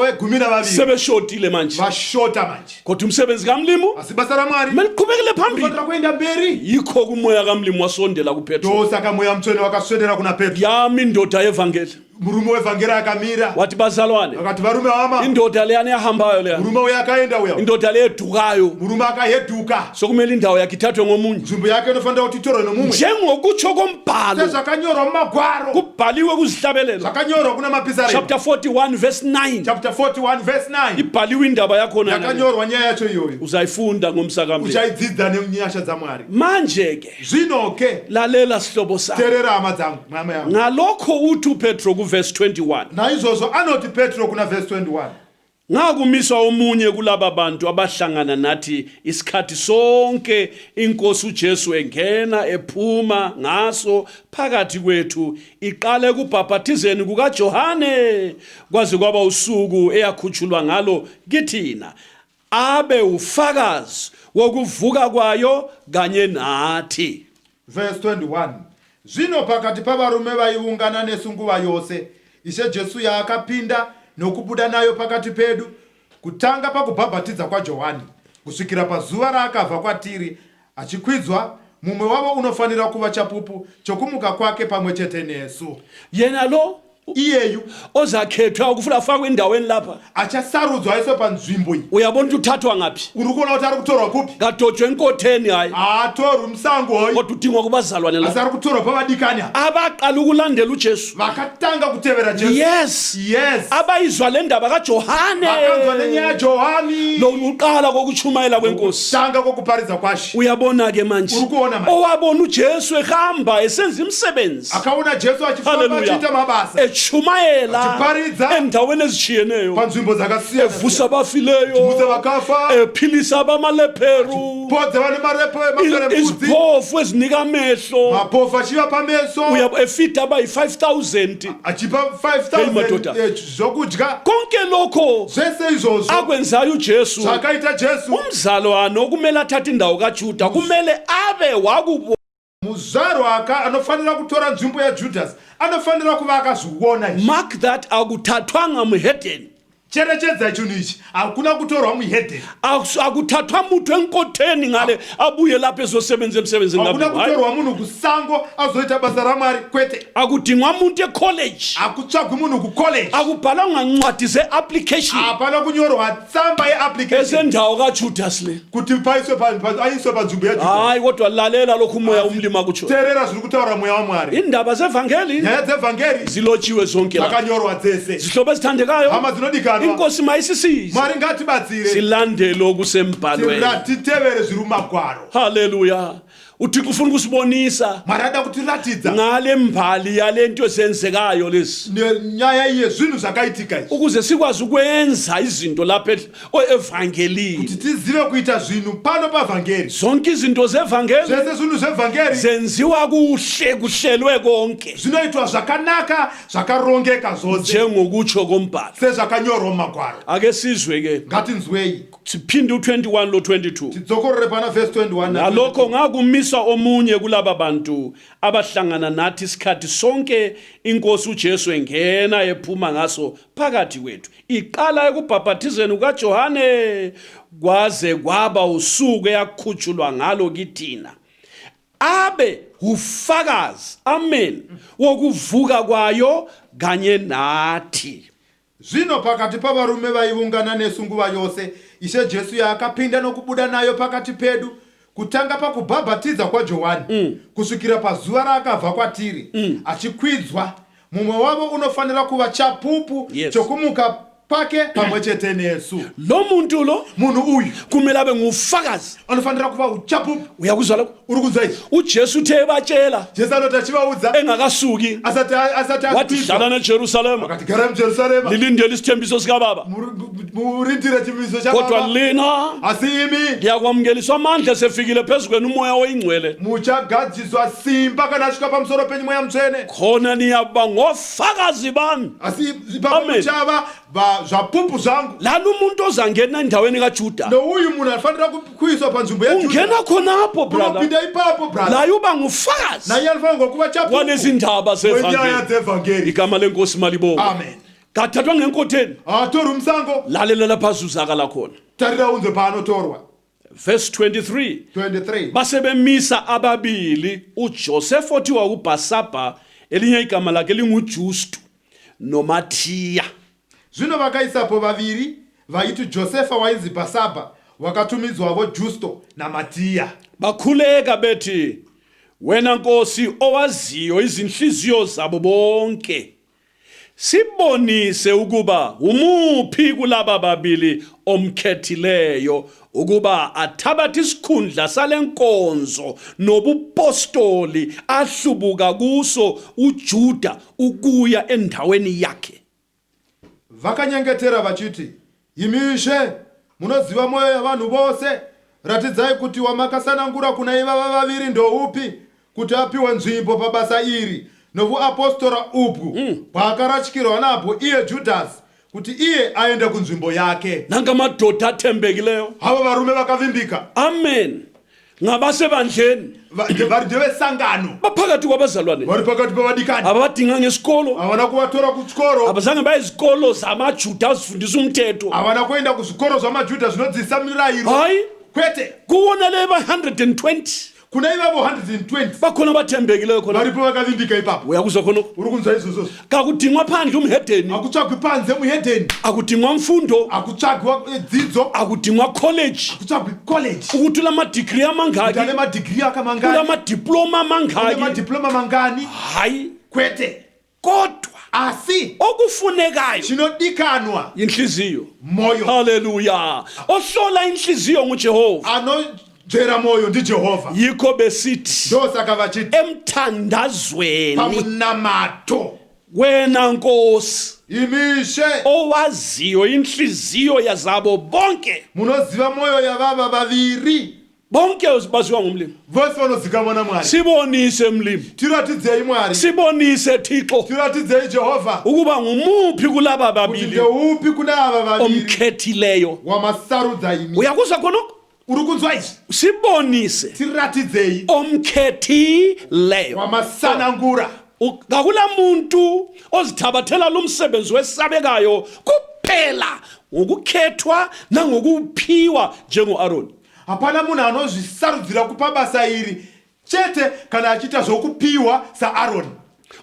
wegumi navaviri. sebeshotile manje. Vashota manje. Kodwa umsebenzi kamlimu Asi basa raMwari kumele liqhubekele phambili. unofanira kuenda mberi. Yikho kumoya kamlimu wasondela kuPetro, Ndo saka mweya mutsvene wakaswedera kuna Petro. yami indoda yevangeli, Murume wevhangeri akamira wathi bazalwane, akati, varume vama, indoda leyana ehambayo leya, murume uyu akaenda uya, indoda leyedukayo, murume akaheduka. sokumele indawo yakhe ithathwe ngomunye, Nzvimbo yake inofanira kuti itorwe nomumwe, njengokutsho kombhalo sezvakanyorwa mumagwaro, kubhaliwe kuzihlabelelo zvakanyorwa kuna mapisarema. chapter 41 verse 9, Chapter 41 verse 9 ibhaliwe indaba yakhona nale. yakanyorwa nyaya yacho iyoyo, Uzayifunda ngomsakamlilo. uchaidzidza nenyasha dzaMwari. Manje ke Zvino ke, lalela sihlobo sami, terera hama dzangu, mama yangu. ngalokho uthi uPetro kuverse 21, Naizvozvo anoti Petro kuna verse 21, ngakumiswa omunye kulaba bantu abahlangana nathi isikhathi sonke inkosi uJesu engena ephuma ngaso phakathi kwethu, iqale kubhaphathizeni kukaJohane kwaze kwaba usuku eyakhutshulwa ngalo kithina, abe ufakazi wokuvuka kwayo kanye nathi. verse 21. Zvino pakati pavarume vaiungana nesu nguva yose, Ishe Jesu yaakapinda nokubuda nayo pakati pedu, kutanga pakubhabhatidza kwaJohani kusvikira pazuva raakabva kwatiri, achikwidzwa. Mumwe wavo unofanira kuva chapupu chokumuka kwake pamwe chete nesu. Yena lo Iyeyu ozakhethwa ukufuna afakwe endaweni lapha, achasarudzwa aiswe panzvimbo iyi. uyabona ukuthi uthathwa ngaphi? Uri kuona kuti ari kutorwa kupi? Kadojwe enkotheni hayi, Haatorwi musango hoyi, kodwa udingwa kubazalwane asi lapha ari kutorwa pavadikani ava abaqala ukulandela uJesu. vakatanga kutevera Jesu. Yes, Yes, abayizwa le ndaba kaJohane, vakanzwa nenyaya yaJohani, lo uqala kokuchumayela kwenkosi. kutanga kokuparidza kwashe. Uyabona ke manje, Uri kuona manje, owabona uJesu ehamba esenza imisebenzi, akaona Jesu achifamba Hallelujah, achiita mabasa echumayela achiparidza endaweni ezitshiyeneyo, panzvimbo dzakasiyana, evusa abafileyo, muse vakafa, ephilisa abamaleperu, podza vane marepo emaperembudzi, iziphofu ezinika amehlo, mapofu achiva pameso, efida abayi-5,000. achipa Hey, madoda. 5,000 zvokudya. Konke lokho Zvese izvozvo akwenzayo uJesu, zvakaita Jesu, umzalwane okumele athathe indawo kaJuda kumele abe wakubo. muzvarwa anofanira kutora nzvimbo yaJudhasi anofanira kuva akazviona izvi. Mark that, akuthathwanga muhedeni, Cherechedza chinhu ichi, hakuna kutorwa muhedheni, akuthathwa muthu enkotheni ngale abuye lapha ezosebenza emsebenzini hakuna ngapha. Hayi, kutorwa munhu kusango azoita basa raMwari, kwete. akudingwa muntu ecollege, Hakutsvagwi munhu kucollege, akubhalwanga ncwadi ze-application hapana kunyorwa tsamba yeapplication ezendawo kaJudasi le. kuti aiswe panzvimbo yaJudhasi. Hayi, kodwa lalela lokhu umoya umlima akutsho. Terera zviri kutaura mweya waMwari. Indaba zevangeli Nyaya dzevhangeri zilotshiwe zonke lapha. dzakanyorwa dzese. Zihlobo ezithandekayo, Hama dzinodikanwa, inkosi mayisisize Mwari ngatibatsire, silandele okusembhalweni. titevere zviri mumagwaro. Haleluya. uThixo ufuna ukusibonisa Mwari ada kutiratidza ngale mbali yalento ezenzekayo lezi, nenyaya yezvinhu zvakaitika izvi, ukuze sikwazi ukwenza izinto lapha evangelini. kuti tizive kuita zvinhu pano pavhangeri. Zonke izinto zevangeli Zvese zvinhu zvevhangeri zenziwa kuhle, kuhlelwe konke zvinoitwa zvakanaka, zvakarongeka zvose njengokutsho kombhalo. sezvakanyorwa mumagwaro. Ake sizwe ke Ngatinzwei, siphinde u21 lo 22. tidzokorore pana verse 21 na Ngalokho ngakumiswa omunye kulaba bantu abahlangana nathi isikhathi sonke inkosi uJesu engena ephuma ngaso phakathi kwethu, iqala ekubhaphathizeni kukaJohane kwaze kwaba usuku eyakhutshulwa ngalo kithina, abe ufakazi, amen, wokuvuka kwayo kanye nathi. Zvino pakati pavarume vaiungana nesu nguva yose, Ishe Jesu yakapinda nokubuda nayo pakati pedu, kutanga pakubhabhatidza kwaJohani kusvikira pazuva raakabva kwatiri, achikwidzwa. Mumwe wavo unofanira kuva chapupu chokumuka pake pamwe chete nesu. Lo muntu lo, munhu uyu kumele abe ngufakazi, anofanira kuva uchapupu. uyakuzwa lokho? Uri kuzwa izvi? uJesu uthe batshela Jesu anoti achivaudza engakasuki asati wathi akwidzwa, hlala neJerusalema akati garai muJerusarema lilindele isithembiso sikaBaba, murindire chimbiso kodwa chaBaba, lina asi imi liyakwamukeliswa amandla esefikile phezu kwenu umoya oyingcwele, muchagadziswa simba kana asvika pamusoro penyu mweya mutsvene. khona niyaba ngofakazi bami. Asi ipapo Amen. muchava zvapupu zvangu. lana umuntu ozangena endaweni kaJuda Nouyu munhu anofanira kuiswa panzvimbo yaJudha. ungena khonapho brother, Unopinda ipapo brother. la uba ngufakazi Naye anofanira kuva chapupu walezindaba wenyaya zevangeli. dzevhangeri. igama lenkosi malibonke. Amen. kathathwa ngenkotheni, Hatori umsango, lalela lapha azuzakala khona. tarira unzwe paanotorwa. Verse 23, 23. basebemisa ababili, uJoseph othiwa uBasaba, elinye igama lakhe linguJustu, noMathiya. Zvino vakaisapo vaviri vaiti Josefa wainzi Basaba, wakatumidzwavo Justo naMatiya. Bakhuleka bethi, wena Nkosi owaziyo izinhliziyo zabo bonke, sibonise ukuba umuphi kulaba babili omkhethileyo ukuba athabathe isikhundla salenkonzo nobupostoli ahlubuka kuso uJuda ukuya endaweni yakhe. Vakanyengetera vachiti, imishe munoziva mwoyo yavanhu vose, ratidzai kuti wamakasanangura kuna ivava vaviri ndoupi, kuti apiwe nzvimbo pabasa iri novuapostora ubwu paakaratyirwa napo iye Judhasi, kuti iye aende kunzvimbo yake. Nanga madoda athembekileyo. Hava varume vakavimbika, Amen. Ngabasebandleni vari ndevesangano, baphakathi kwabazalwane vari pakati pevadikani, abadinga ngesikolo, havana kuvatora kuchikoro, abazange baye izikolo zamaJuda azifundisa umthetho. havana kuenda kuzvikoro zvamaJudha zvinodzidzisa mirayiro. Hayi, Kwete, kuwona leba 120 kuna ivavo 120 bakhona bathembekileyo khona. varipo vakavimbika ipapo. Uyakuzwa khona? Uri kunzwa izvozvo? Kakudingwa phandle umhedeni, Akutsvagwi panze muhedheni, akudingwa mfundo, akutsvagwa dzidzo, akudingwa college, akutsvagwi college, ukuthi lamadegree amangaki, kune madigiri kula akamangani, madiploma kune amangaki. madiploma mangani. Hayi, Kwete, kodwa asi okufunekayo chinodikanwa inhliziyo. moyo. Haleluya. Ohlola inhliziyo nguJehova. Anojera moyo ndiJehovha. Yikho besithi Ndosaka vachiti emthandazweni, pamunamato, wena Nkosi imishe owaziyo inhliziyo yazabo bonke, munoziva moyo yavava vaviri, bonke baziwa ngumlimi. vose vanozikamwa naMwari. Sibonise mlimi, Tiratidzei Mwari, sibonise Thixo tiratidzei Jehovha, ukuba ngumuphi kulaba kuti babili ndeupi kuna ava vaviri omkhethileyo. wamasarudza imi. Uyakuzwa khonoko? Uri kunzwa izvi? Sibonise Tiratidzei omkhethileyo. wamasanangura. Ngakula muntu ozithabathela lo msebenzi wesabekayo kuphela ngokukhethwa nangokuphiwa njengo-Aaron. Hapana munhu anozvisarudzira kupa basa iri chete kana achiita zvokupiwa saAroni.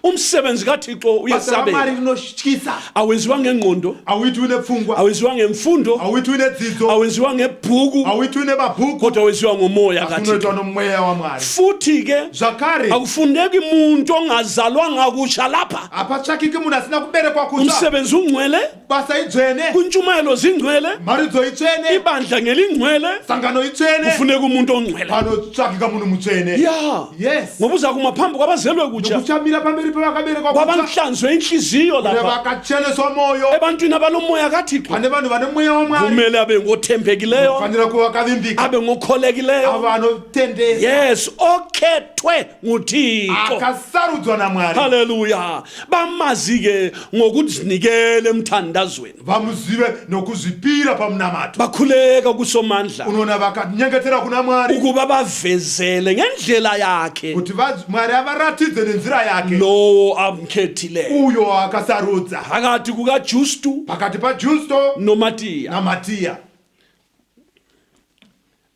Umsebenzi kaThixo Basa raMwari uyesabeka, rinotyisa. awenziwa ngengqondo, Awuiti une pfungwa, awenziwa ngemfundo, awuiti une dzidzo, awenziwa ngebhuku, awuiti une mabhuku, kodwa awenziwa ngomoya asi kaThixo. unoitwa nomweya waMwari. Futhi ke Zvakare akufundeki muntu ongazalwanga kusha lapha. hapatsvakiki munhu asina kuberekwa kutsva. Umsebenzi ungcwele, Basa idzvene, kuntshumayelo zingcwele, mharidzo itsvene, ibandla ngelingcwele, sangano itsvene, kufuneka umuntu ongcwele. panotsvakika munhu mutsvene. Ya, Yes, ngoba uza kuma phambi kwabazelwe kutsha, nokuchamira pamberi pevakaberekwa kutsva, kwabanhlanzwe inhliziyo lapha, nevakacheneswa moyo, ebantwini abalomoya kaThixo. pane vanhu vane mweya waMwari. Kumele abe ngothembekileyo, Fanira kuva vakavimbika, abe ngokholekileyo. ava anotendera, Yes, okhethwe nguThixo. akasarudzwa naMwari. Haleluya. Bamazi ke ngokuzinikela emthandazweni. Vamuzive nokuzvipira pamunamato. Bakhuleka kusomandla Unoona vakanyengetera kuna Mwari ukuba bavezele ngendlela yakhe kuti Mwari avaratidze nenzira yake lowo amkhethileyo. uyo akasarudza Phakathi kukaJustu pakati paJusto noMatiya. naMatiya.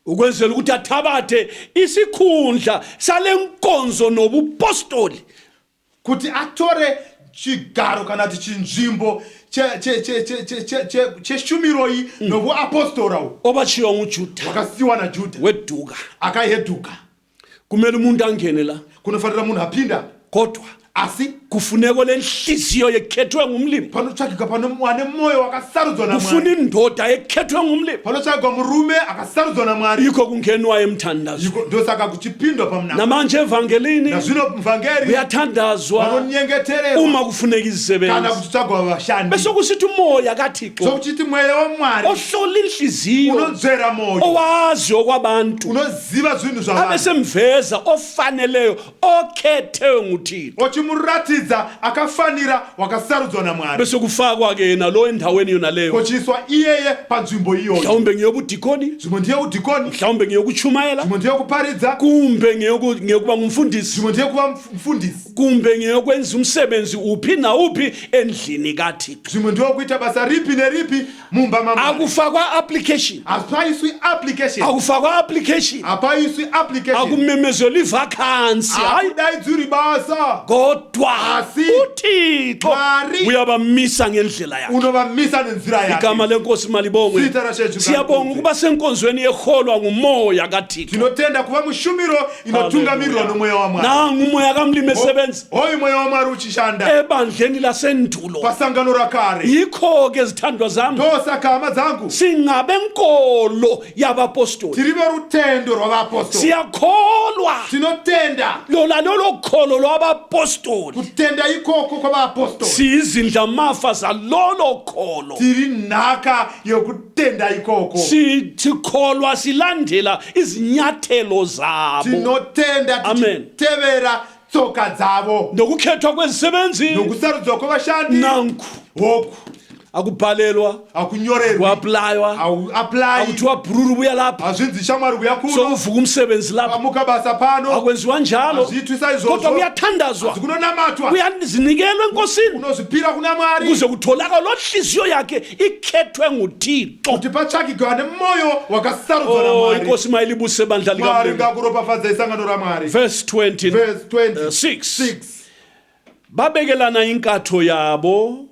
ukwenzela ukuthi athabathe isikhundla salenkonzo nobupostoli kuti atore chigaro kana kuti chinzvimbo cheshumiroyi nobuapostora obachiwa nguJuda wakasiwa naJudha weduka akaheduka. kumele umuntu angene la kunofanira munhu apinda, kodwa asi kufuneka lenhliziyo yekhethwe ngumlimi panotsvakika pane moyo wakasarudzwa naMwari, kufuna indoda yekhethwe ngumlimi panotsvakika murume akasarudzwa naMwari, yikho kungenwa emthandazo ndosaka kuchipindwa pamnamo. namanje evangelini Nazvino mvhangeri kuyathandazwa vanonyengetererwa uma kufuneka kana izisebenzi kutsvagwa vashandi, bese kusithi umoya kaThixo sokuchiti mweya waMwari ohlola inhliziyo unonzvera moyo, owazi okwabantu unoziva zvinhu zvavanhu, abesemveza ofaneleyo okhethewe nguThixo ochimuratidza akafanira wakasarudzwa naMwari, bese kufakwa ke nalo endaweni yona leyo kochiiswa iyeye panzvimbo iyoyo. mhlawumbe ngeyobudikoni Zvimwe ndeyekudhikoni, mhlawumbe ngeyokuchumayela zvimwe ndeyekuparidza, kumbe ngekuba ngumfundisi zvimwe ndeyekuva mufundisi, kumbe ngeyokwenza umsebenzi uphi nawuphi endlini kaThixo zvimwe ndeyekuita basa ripi neripi mumba maMwari. akufakwa application Hapaiswi application, akufakwa application hapaiswi application, akumemezela ivacancy hayi akudaidziri basa, kodwa Asi uThixo Mwari uyabamisa ngendlela yakhe unovamisa nenzira yake. igama lenkosi malibongwe Zita raShesu siyabonga ngalikhonze. ukuba senkonzweni yeholwa ngumoya kaThixo Tinotenda kuva mushumiro inotungamirirwa nomoya waMwari. nangu umoya kamlimi esebenza Hoyu moya waMwari uchishanda ebandleni lasendulo pasangano rakare. yikho ke zithandwa zami Ndosaka hama dzangu singabe nkolo yabapostoli tirive rutendo rwavaapostoli, siyakholwa tinotenda lolo kholo lwabapostoli kutenda ikoko kwavaapostoli, siyizindlamafa zalolo kholo tiri nhaka yokutenda ikoko, sikholwa silandela izinyathelo zabo tinotenda Amen. tichitevera tsoka dzavo nokukhethwa kwezisebenzi nokusarudzwa kwavashandi. nanku Hoku akubhalelwa akunyorerwi, kuaplaywa auaplayi, akuthiwa bhururu buya lapha hazvinzi shamwari kuyakuno sokuvuka umsebenzi lapha amuka basa pano, akwenziwa njalo hazviitwisa kodwa izvozvo, kuyathandazwa kunonamatwa, kuyazinikelwa enkosini unozvipira kuna Mwari kuze kutholakala lo nhliziyo yakhe ikhethwe nguThixo kuti patsvakigwa nemoyo wakasarudzwa naMwari. inkosi mayilibuse bandla Mwari likaMlimi ngakuropafadza isangano raMwari. verse 20 Verse 6 26. babekelana inkatho yabo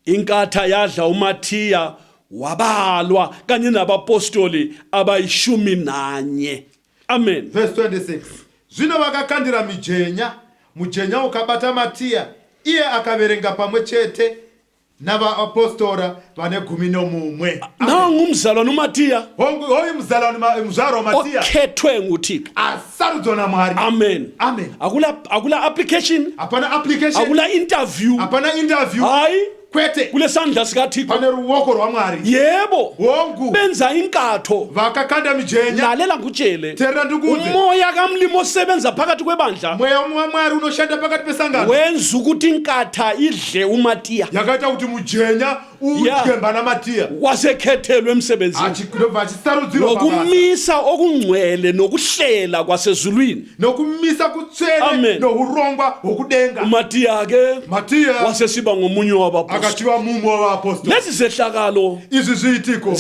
inkatha yadla uMathiya wabalwa kanye nabapostoli abayishumi nanye amen Verse 26. Zvino vakakandira mujenya ukabata Matiya, iye akaverenga pamwe chete navaapostora vane 11. nangu umzalwane uMathiya Hoyu muzvaro waMatiya okhethwe nguThixo asarudzwa naMwari. amen Amen. akula application Hapana application, akula interview hapana interview, hayi kwete kulesandla sikaThixo pane ruoko rwaMwari. yebo Hongu benza inkatho vakakanda mijenya, lalela ngutshele terera ndikuudze, umoya kamlimi osebenza phakathi kwebandla mweya waMwari unoshanda pakati pesangano wenza ukuthi inkatha idle uMathiya yakaita kuti mujenya udyemba naMatiya wasekhethelwe emsebenzini ndobva achisarudzirwa pabasa, nokumisa okungcwele nokuhlela kwasezulwini nokumisa kutsvene Amen. nourongwa hwokudenga. uMathiya ke Matiya wasesiba ngomunye wabapostoli akachiva mumwe wavaapostoli. lezi zehlakalo Izvi zviitiko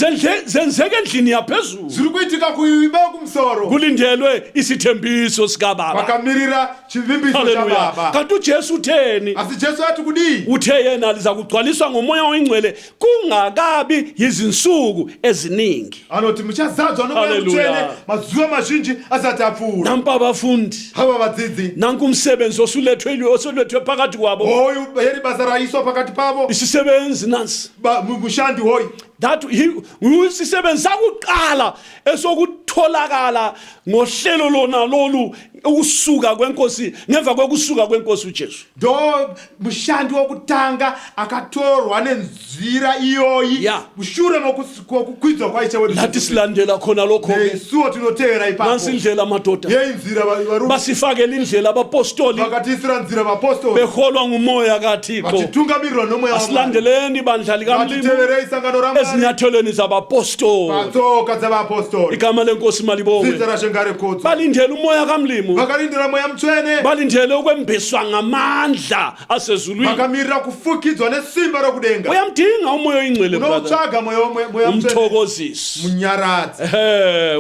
zenzeka endlini yaphezulu zviri kuitika kuimba yokumusoro, kulindelwe isithembiso sikababa vakamirira chivimbiso haleluya chababa. kanti uJesu utheni Asi Jesu ati kudii? uthe yena liza kugcwaliswa ngomoya oyingcwele kungakabi yizinsuku eziningi Anoti muchazadzwa nomoya Haleluya. mutsvene mazuva mazhinji asati apfuura. nampa abafundi Hava vadzidzi, nanku umsebenzi osulethwe phakathi kwabo hoyu heri basa raiswa pakati pavo, isisebenzi nansi mushandi hoyu that isisebenzi sakuqala esokutholakala ngohlelo lona lolu ukusuka kwenkosi ngemva kokusuka kwenkosi uJesu ndo mushandi wokutanga akatorwa nenzira iyoyi Yeah. mushure mokukwidzwa kwaishe wedu lathi silandela khona lokho ke nesuwo tinotevera ipapo. nansi indlela madoda Yeyi nzira varume basifakela indlela abapostoli vakatiisira nzira vaapostoli beholwa ngumoya kaThixo vachitungamirirwa nomoya waMwari. asilandeleni bandla likamlimi Vatiteverei isangano raMwari ezinyathelweni zabapostoli patsoka dzavaapostoli. igama lenkosi Zita malibongwe raShe ngarekodzwa. balindela umoya kamlimi kamlimu vakarindira mweya mutsvene balindele ukwembeswa ngamandla asezulwini vakamirira kufukidzwa nesimba rokudenga uyamdinga umoya oyingcwele brother unoutsvaga mweya mutsvene umthokozisi munyaradzi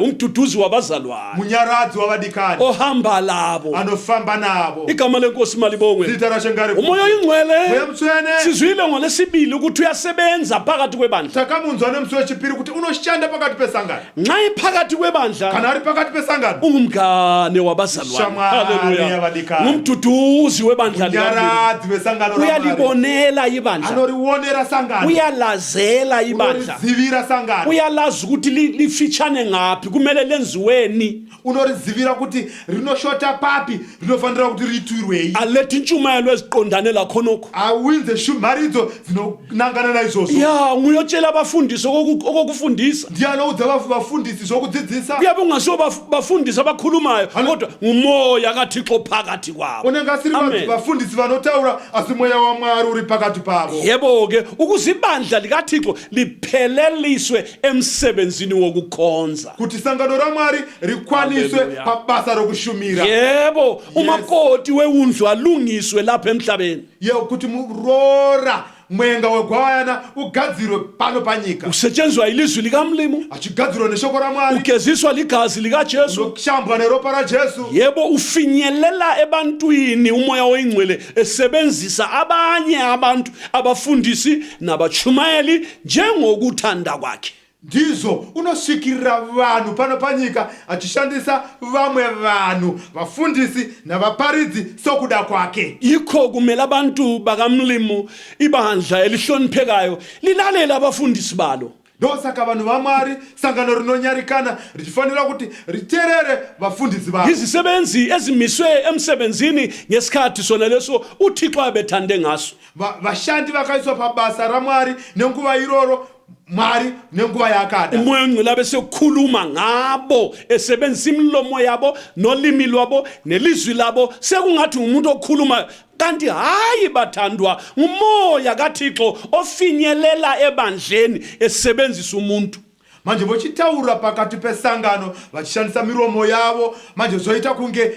umduduzi wabazalwane munyaradzi wavadikani ohamba labo anofamba navo igama lenkosi malibongwe zita rashengari umoya oyingcwele mweya mutsvene sizwile ngolesibili ukuthi uyasebenza phakathi kwebandla takamunzwa nemusi wechipiri kuti unoshanda pakati pesangano nxa iphakathi kwebandla kana ari pakati pesangano ungumngane wabazalwane Shamwari haleluya yabadikani. ngumduduzi webandla munyaradzi vesangano ramwari uyalibonela ibandla anorionera sangano uyalazela ibandla unorizivira sangano uyalazi ukuthi lifitshane ngaphi kumele lenziweni unorizivira kuti rinoshota papi rinofanira kuti riitirwei aletha intshumayelo eziqondane lakhonokho awinze mharidzo dzinonangana naizvozvo ya nguyotshela abafundisi okokufundisa ndiyanoudza vafundisi zvokudzidzisa kuyabe ungasiwo bafundisi abakhulumayo kodwa ngumoya kathixo phakathi kwabo unenge asiri Amen. vafundisi vanotaura asi mweya wamwari uri pakati pavo yebo-ke ukuze ibandla likathixo lipheleliswe emsebenzini wokukhonza kuti sangano ramwari rikwaniswe Hallelujah. pabasa rokushumira yebo umakoti wewundlu alungiswe lapha emhlabeni ye kuti murora mwenga wegwayana ugadzirwe pano panyika usetshenziswa ilizwi likamlimu achigadzirwa neshoko ramwari ugeziswa ligazi likajesu nokushambwa neropa rajesu yebo ufinyelela ebantwini umoya oyingcwele esebenzisa abanye abantu abafundisi nabatshumayeli njengokuthanda kwakhe ndizvo unosvikirira vanhu pano panyika achishandisa vamwe vanhu vafundisi navaparidzi sokuda kwake yikho kumele abantu bakamlimu ibandla elihloniphekayo lilalela abafundisi balo ndosaka vanhu vamwari sangano rinonyarikana richifanira kuti riterere vafundisi vavo izisebenzi ezimiswe emsebenzini ngesikhathi sona leso uthixo abethande ngaso vashandi vakaiswa pabasa ramwari nenguva iroro mwari nenguva yaakada umoya ongcwele abe sekukhuluma ngabo esebenzisa imilomo yabo nolimi lwabo nelizwi labo sekungathi ngumuntu okhulumayo kanti hayi bathandwa ngumoya kathixo ofinyelela ebandleni esebenzisa umuntu manje vochitaura pakati pesangano vachishandisa miromo yavo manje zvoita kunge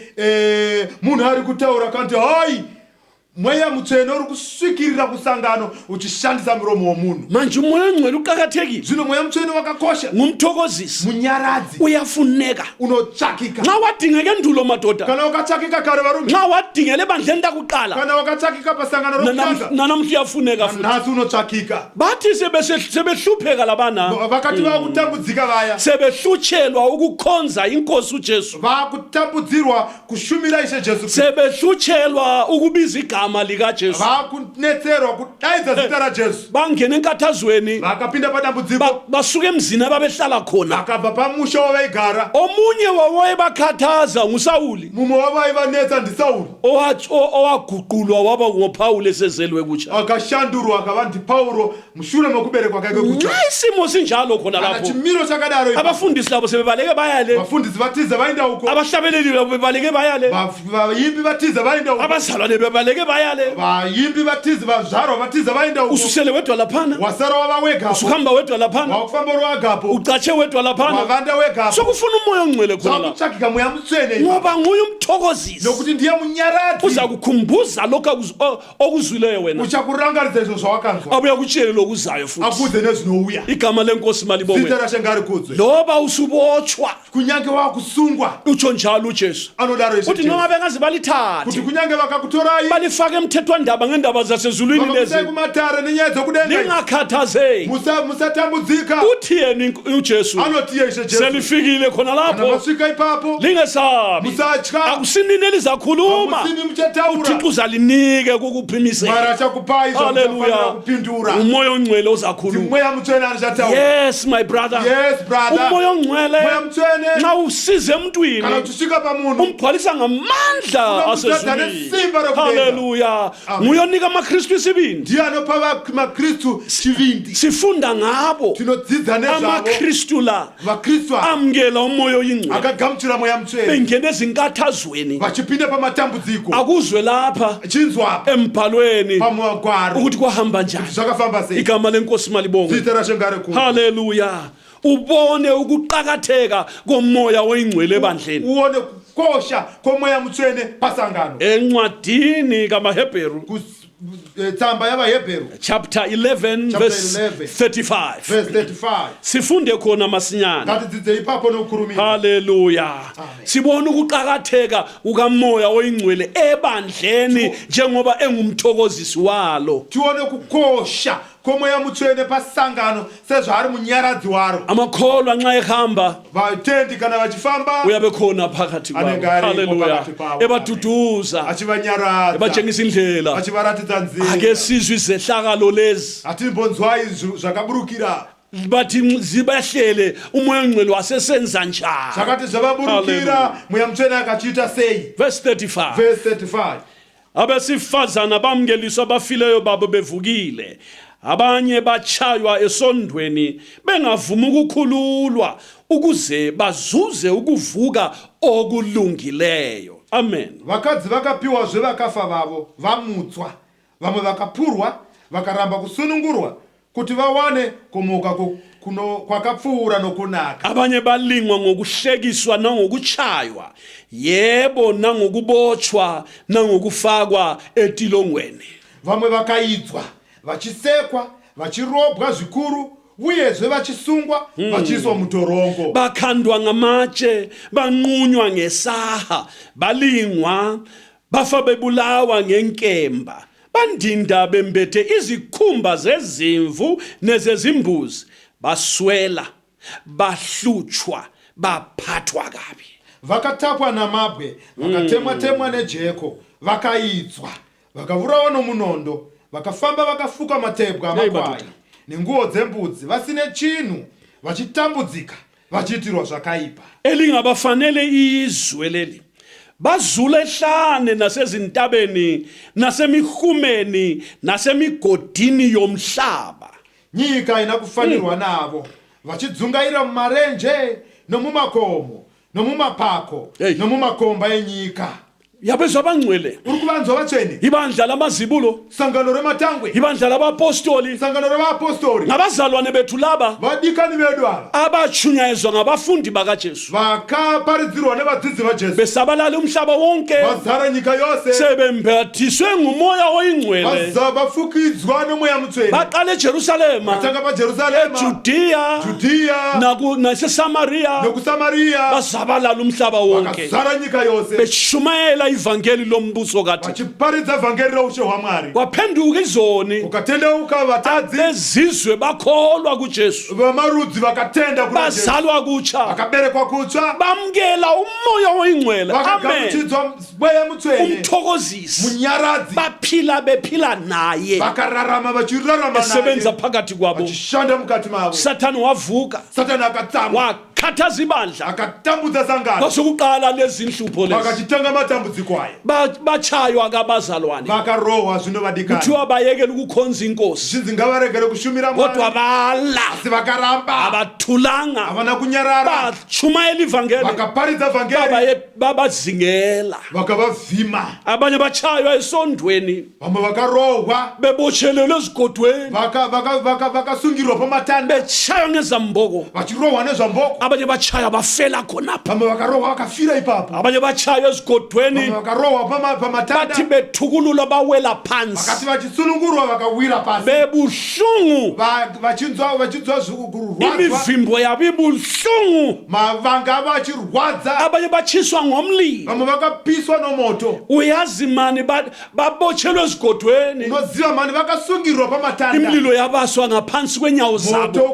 munhu ari kutaura kanti hai mweya mutsvene uri kusvikirira kusangano uchishandisa muromo womunhu manje umoya ongcwele uqakathekile zvino mweya mutsvene wakakosha ngumthokozisi munyaradzi uyafuneka unotsvakika nxa wadingeka endulo madoda kana wakatsvakika kare varume nxa wadingela ebandleni lakuqala kana wakatsvakika pasangano rokutanga nanamuhla uyafuneka futhi nhasi unotsvakika bathi sebehlupheka labana vakati vakutambudzika vaya sebehlutshelwa ukukhonza inkosi ujesu vakutambudzirwa kushumira ishe jesu kristu sebehlutshelwa ukubiza igama likajesu vakunetserwa kudaidza zita rajesu bangena enkathazweni vakapinda padambudziko basuka emzini ababehlala khona vakabva pamusha wavaigara omunye wawayebakhathaza ngusawuli mumwe wavaivanetsa ndisauri owaguqulwa waba ngopawuli esezelwe kutsha akashandurwa akava ndipauro mushure mokuberekwa kake kutsha nxa isimo sinjalo khona kana lapho chimiro chakadaro ipapo, abafundisi labo sebebaleke bayale vafundisi vatiza vaenda uko abahlabeleli labo bebaleke bayale vaimbi vatiza vaenda uko abazalwane bebaleke bayale vaimbi vatiza vazvarwa vatiza vaenda uko ususele wedwa laphana wasara wava wegapo usuhamba wedwa laphana wakufamba uri wagapo ucatshe wedwa laphana wavanda wegapo sokufuna umoya ongcwele khona lapho zvakutsvakika mweya mutsvene ipapo. ngoba nguye umthokozisi nokuti ndiye munyaradzi uza kukhumbuza lokho okuzwileyo wena uchakurangaridza izvo zvawakanzwa abuye akutshele lokuzayo futhi akudze nezvinouya igama lenkosi zita malibongwe rashengari kudzwe loba usubotshwa kunyange wakusungwa utsho njalo ujesu anodaro uthi ishe noma bengaze kuti balithathe kunyange vakakutorai balifake emthethwandaba ngendaba zasezulwini lezi vakakusai kumatare nenyaya dzokudenga lingakhathazeki musatambudzika uthi yena ujesu anotiye ishe jesu selifikile khona kana lapho masvika ipapo lingesabi musatya akusinini elizakhuluma musini muchataura uthixo uzalinike mwari kukuphimisela achakupai zvamunofanira haleluya kupindura umoya ongcwele uzakhuluma mweya mutsvene anochataura yes my brother yes brother umoya ongcwele mweya mutsvene nxa usize emntwini kana uchisvika pamunhu umbhalisa ngamandla Unomuthatha asezulwini nesimba lokudenga. haleluya Amen. nguyonika amakristu isibindi ndiye anopa makristu chivindi sifunda ngabo tinodzidza nezvavo amakristu la vakristu ava amukela umoya oyingcwele akagamuchira mweya mutsvene bengena ezinkathazweni vachipinda pamatambudziko akuzwe lapha chinzwa embhalweni pamagwaro ukuthi kwahamba njani zvakafamba sei igama lenkosi malibongwe zita rashengari kudzwe haleluya ubone ukuqakatheka komoya oyingcwele ebandleni uone kukosha komoya mutsvene pasangano. encwadini kaMahebheru Tsamba yaVahebheru chapter 11 Chapter verse 11, 35 verse 35. sifunde khona masinyane. Ngatidzidze ipapo nokukhulumisa. Haleluya. Sibona ukuqhakatheka ukamoya oyingcwele ebandleni njengoba engumthokozisi walo. Tione kukosha komoya mutsvene pasangano sezvo ari munyaradzi waro. Amakholwa nxa ehamba Vatendi kana vachifamba uyabe khona phakathi kwabo. Anenge ariko Haleluya. phakathi kwabo. Ebaduduza, achivanyaradza, ebatshengisa indlela. achivaratidza nzira. Ake sizwe izehlakalo lezi. Hatimbonzwai zvakaburukira. Bathi zibahlele umoya ongcwele wasesenza njani. Zvakati zvavaburukira mweya mutsvene akachiita sei. Verse 35. Verse 35. Abesifazana bamngeliswa abafileyo babo bevukile. Abanye bachaywa esondweni bengavuma ukukhululwa ukuze bazuze ukuvuka okulungileyo. Amen. Vakadzi vakapiwa zvevakafa vavo vamutswa, vamwe vakapurwa vakaramba kusunungurwa kuti vawane kumuka kwakapfuura nokunaka. Abanye balingwa ngokuhlekiswa nangokuchaywa, yebo nangokubochwa nangokufakwa etilongweni. Vamwe vakaidzwa, vachisekwa, vachirobwa zvikuru, uyezve vachisungwa, vachiiswa mutorongo. Bakhandwa ngamatshe, banqunywa ngesaha, balingwa, bafa bebulawa ngenkemba. Bandinda bembethe izikhumba zezimvu nezezimbuzi, baswela, bahlutshwa, baphathwa kabi. Vakatapwa namabwe, vakatemwa-temwa nejeko, vakaidzwa, vakavurawa nomunondo, vakafamba vakafuka matebwe amakwai nenguo dzembudzi, vasine chinhu, vachitambudzika, vachiitirwa zvakaipa. Elingabafanele izwe leli. Bazule ehlane nasezintabeni, nasemihumeni, nasemigodini yomhlaba. Nyika inakufanirwa navo, vachidzungaira mumarenje, nomumakomo, nomumapako, nomumakomba enyika. Yabezwa abangcwele. Urikuvanzwa vatsvene. Ibandla lamazibulo, Sangano rematangwe. ibandla labapostoli, Sangano revaapostoli. ngabazalwane bethu laba Vadikani vedu ava. abachunyayezwa ngabafundi bakaJesu. Vakaparidzirwa nevadzidzi vaJesu. Besabalala umhlaba wonke, Vazara nyika yose. sebembathiswe ngumoya oyingcwele. Vafukidzwa nomoya mutsvene. Baqala eJerusalema, Vatanga paJerusarema, Judiya, Judea, naseSamaria, nokuSamaria. basabalala umhlaba wonke. Vakazara nyika yose. Beshumayela ivangeli lombuso kaThixo. Vachiparidza vhangeri roushe hwaMwari. Kwaphenduka izoni, Ukatendeuka vatadzi. bezizwe bakholwa kuJesu. Vamarudzi vakatenda kuna Jesu. Bazalwa kutsha, Vakaberekwa kutsva. bamkela umoya oyingcwele. Amen. Vakagamuchidzwa mweya mutsvene. Umthokozisi, Munyaradzi. baphila bephila naye, Vakararama vachirarama esebenza naye. phakathi kwabo. Vachishanda mukati mavo. Sathane wavuka, Satani akatsamwa. wakhathaza ibandla. Akatambudza sangano. Kwasokuqala lezi nhlupho lezi, Vakachitanga matambudziko aya. bachaywa kabazalwane. Vakarohwa zvinovadikana. Kuthiwa bayekela ukukhonza inkosi, Zvinzi ngavaregere kushumira kodwa Mwari. bala, Asi vakaramba. abathulanga, Havana kunyarara. bachumayela ivangeli, Vakaparidza vhangeri. babazingela. Vakavavhima. Abanye bachaywa esondweni, Vamwe vakarohwa. bebotshelelwe ezigodweni, Vakasungirwa pamatanda. bechaywa ngezamboko. Vachirohwa nezvamboko. Abanye bachaywa bafela khonapha. Vamwe vakarohwa vakafira ipapo. Abanye bachaywa ezigodweni, Vamwe vakarohwa pamatanda. bathi bethukululwa bawela phansi, Vakati vachisunungurwa vakawira pasi. bebuhlungu, Vachinzwa kurwadza. imivimbo yabo ibuhlungu. Mavanga vachirwadza. Abanye bachiswa ngomlilo. Vamwe vakapiswa nomoto. Uyazi mani babotshelwe ezigodweni, Unoziva mani vakasungirwa pamatanda. imililo yabaswa ngaphansi kwenyawo zabo, Moto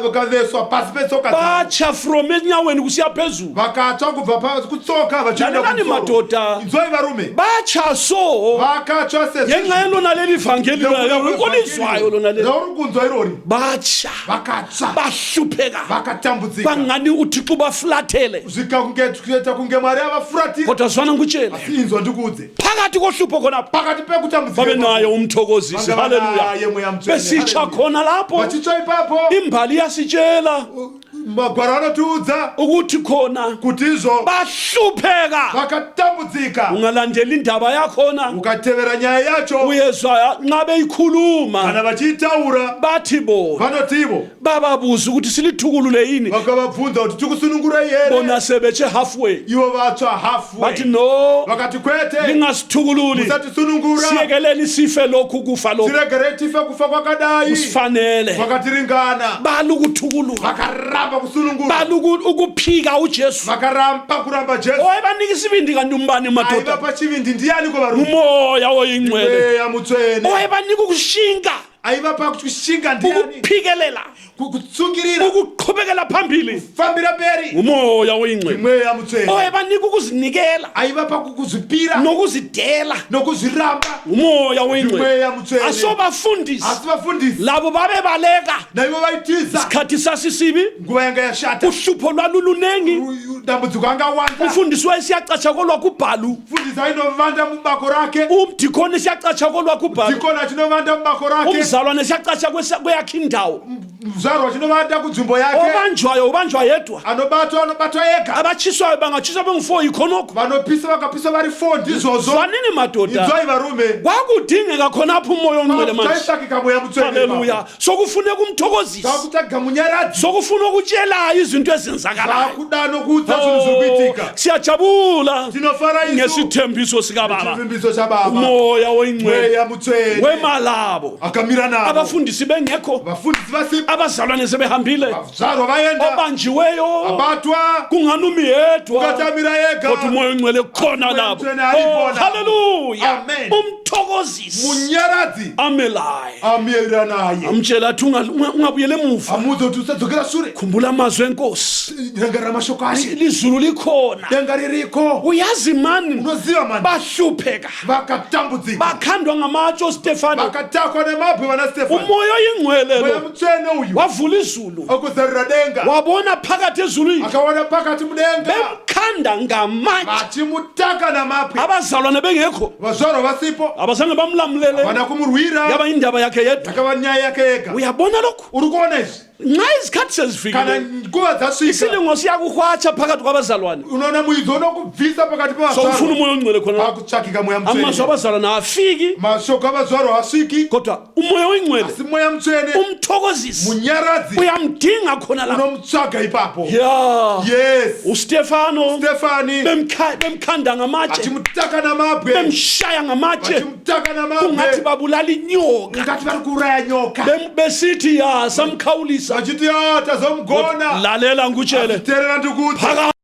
ukaveswa pasi petsoka dzavo. batsha from enyaweni kusiya phezulu. Vakatsva kubva kutsoka vachienda Lalelani kumusoro. madoda, Inzwai varume. batsha so Vakatsva ngenxa yelona leli vangeli olizwayo lona leli, Zauri kunzwa irori. batsha Vakatsva. bahlupheka Vakatambudzika. bangani uThixo bafulathele. Zvikaita kunge Mwari avafuratira. Kodwa zwana ngikutshele, Asi inzwa ndikudze. phakathi kohlupho khonapha Pakati pekutambudzika. babe nayo umthokozisi. Vangava naye Haleluya. mweya mutsvene. Besitsha Haleluya. khona lapho, Vachitsva ipapo. imbali yasitshela magwaro anotiudza ukuthi khona kuti izvo bahlupheka vakatambudzika ungalandela indaba yakhona ukatevera nyaya yacho uyezwa nxa beyikhuluma kana vachiitaura bathi bona vanoti ivo bababuza ukuthi silithukulule yini vakavabvunza kuti tikusunungurei here bona sebetshe halfway ivo vatsva halfway bathi no vakati kwete lingasithukululi musatisunungura siyekeleni sife lokhu kufa lokhu tiregerei tife kufa kwakadai kusifanele vakatiringana bala ukuthukulula vakaramba kusunungura bala ukuphika ujesu vakaramba kuramba jesu oyebanika isibindi kanti umbani madoda aivapa chivindi ndiani kuvarume umoya oyingcwele ya mutswene oyebanika ukushinga aivapa kushinga ndiani ukuphikelela kutsungirira ukuqhubekela phambili fambira mberi umoya oyingcwele mweya mutswene oyebanika ukuzinikela aivapa kukuzipira nokuzidela nokuzviramba umoya oyingcwele mweya mutswene asobafundisi asivafundisi labo babebaleka naivo vaitiza isikhathi sasisibi nguva yanga yashata uhlupho lwalulunengi dambudziko angawanda umfundisi wayesiyacatshakolwa kubhalu fundisi ainovanda mubako rake umdikoni siyacatshakolwa kubhalu dikoni achinovanda mubako rake umzalwane siyacatsha kweyakhe indawo mzaro achinovanda kunzvimbo yake ubanjwa yedwa anobatwa yega abatshiswayo bangatshiswa bengu-4 ikhonokho vanopisa vakapisa vari 4 ndizvozvo zwanini madoda inzwai varume kwakudingeka khonapho umoya ongcwele manje taisakika mweya mutswene haleluya sokufuneka umthokozisi zakutaga munyaradzi sokufuna ukutshelayo izinto ezenzakalayo zakuda nokudza zvinhu zviri kuitika siyajabula tinofara isu ngesithembiso sikababa chivimbiso chababa umoya oyingcwele mweya mutswene wemalabo akamira navo abafundisi bengekho vafundisi vasipo abazalwane sebehambile zvaro vaenda obanjiweyo abatwa kunganumi yedwa ukatamira kodwa yega umoya ongcwele khona Umoya lapho Mtswene alipona. haleluya Amen. umthokozisi munyaradzi amelayo amira naye amtshela athi ungabuyele emuva amudza kuti usadzokera shure khumbula amazwi enkosi renga ramashoko ashe lizulu likhona denga ririko uyazi mani unoziva mani bahlupheka vakatambudzika bakhandwa ngamatsho stefano vakatakwa nemabwe vana stefani umoya oyingcwele mweya lo mutswene uyu wavula izulu akuzarira denga wabona phakathi ezulwini akaona pakati mudenga bemkhanda ngamatshe vachimutaka namapwe abazalwane bengekho vazvaro vasipo abazange bamlamulele vana kumurwira yaba indaba yakhe yedwa akava nyaya yake yega uyabona lokhu uri kuona izvi nxa izikhathi kana sezifikile nguva dzasvika isilingo siyakuhwatsha phakathi kwabazalwane unoona muidzo unokubvisa pakati sokufuna pevazvaro umoya ongcwele khona akutsvakika mweya amazwi mutswene abazalwane afiki mashoko avazvaro hasviki kodwa umoya oyingcwele asi mweya mutswene umthokozisi munyaradzi uyamdinga khona lapho unomutsvaga ipapo ya yes ustefano stefani bemkhanda ngamatshe achimutaka namabwe bemshaya ngamatshe achimutaka kungathi namabwe babulala inyoka ungati vari kuuraya nyoka besithi ya samkhawulisa vachiti tazomugona lalela ngutshele terera ndikuti phakathi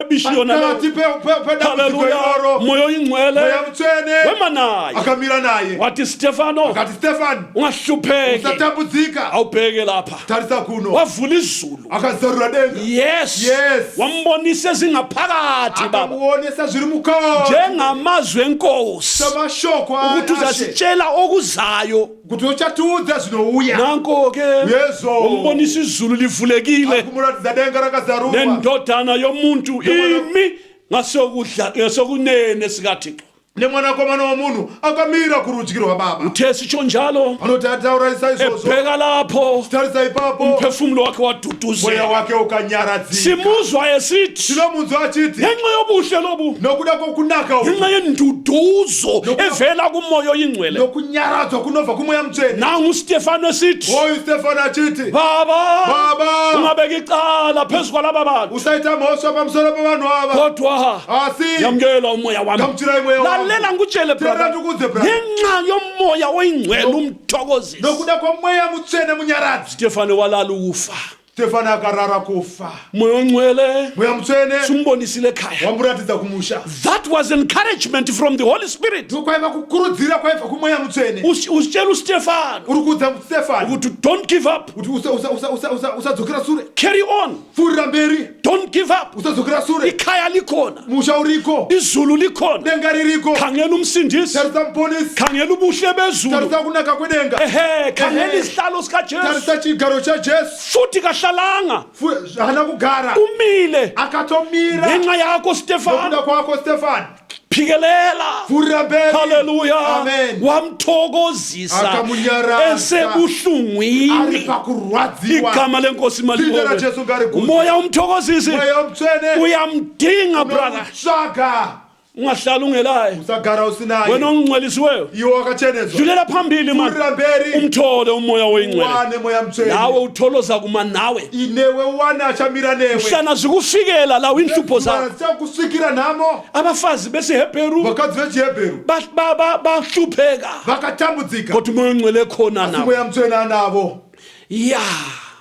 ebishiyona pakati pedambudziko haleluya iroro moya oyingcwele mweya mutswene wema naye akamira naye wathi stefano akati stefani ungahlupheki usatambudzika awubheke lapha tarisa kuno wavula izulu akazarura denga yes Yes. wambonisa ezingaphakathi baba akamuonesa zviri mukati njengamazwi enkosi samashoko ukuthi ashe uzasitshela okuzayo kuti uchatiudza zvinouya nanko-ke yezo umbonisa izulu livulekile kumuratidza denga rakazarurwa nendodana yomuntu imi ngasokunene sikathixo nemwanakomana womunhu akamira kurudyi rwababa uthe sitsho njalo anoti ataurayisa izvozvo ebheka lapho tarisa ipapo umphefumulo wakhe mweya waduduzela wake ukanyaradzika simuzwa esithi tinomunzwa achiti ngenxa yobuhle lobu nokuda kwokunaka uku ngenxa yenduduzo evela kumoya oyingcwele nokunyaradzwa kunobva kumweya mutsvene nangu ustefano esithi oyu stefani achiti baba baba ungabeka icala phezu kwalaba bantu usaita mhosva pamusoro pevanhu ava kodwa asi yamukela umoya wami gamuchirai mweya wangu lalela ngutshele terera brother ndikudze brother ngenxa yomoya oyingcwele umthokozisi nokuda kwamweya mutsvene munyaradzi stefano walala ukufa stefani akarara kufa moya ongcwele mweya mutsvene sumbonisile ekhaya wamuratidza kumusha that was encouragement from the holy spirit kwaiva kukurudzira kwaibva kumweya mutsvene usitshela ustefano uri kuudza stefani ukuthi don't give up kuti usadzokera sure carry on pfuurira mberi don't give up usadzokera sure ikhaya likhona musha uriko izulu likhona denga ririko khangela umsindisi tarisa muponisi khangela ubuhle bezulu tarisa kunaka kwedenga ehe khangela isihlalo sikajesu tarisa chigaro chajesu futhi kahlalanga hana kugara umile akatomira ngenxa yakho stefano nokuda kwako stefani waphikelela, vhurira mberi. haleluya, Amen. wamthokozisa Akamunyaradza. esebuhlungwini. Ari pakurwadziwa. Igama lenkosi Dzina malibonke. raJesu ngarikudzwe. Umoya umthokozisi Mweya womtsvene uyamdinga brother, unomutsvaga. ungahlala ungelaye. Usagara usinaye. Wena ongcwelisiweyo, Iwe wakachenezwa. julela phambili man, Vhurira mberi. umthole umoya oyingcwele, Uwane moya mtsvene. nawe utholoza kuma nawe. Inewe uwane achamira newe. Mhlana zikufikela lawo inhlupho zakho. Zichakusvikira nhamo. Abafazi besiHebheru Vakadzi vechiHebheru bahlupheka, vakatambudzika. kodwa umoya ongcwele khona Asi nabo. mweya mtsvene anavo. Ya,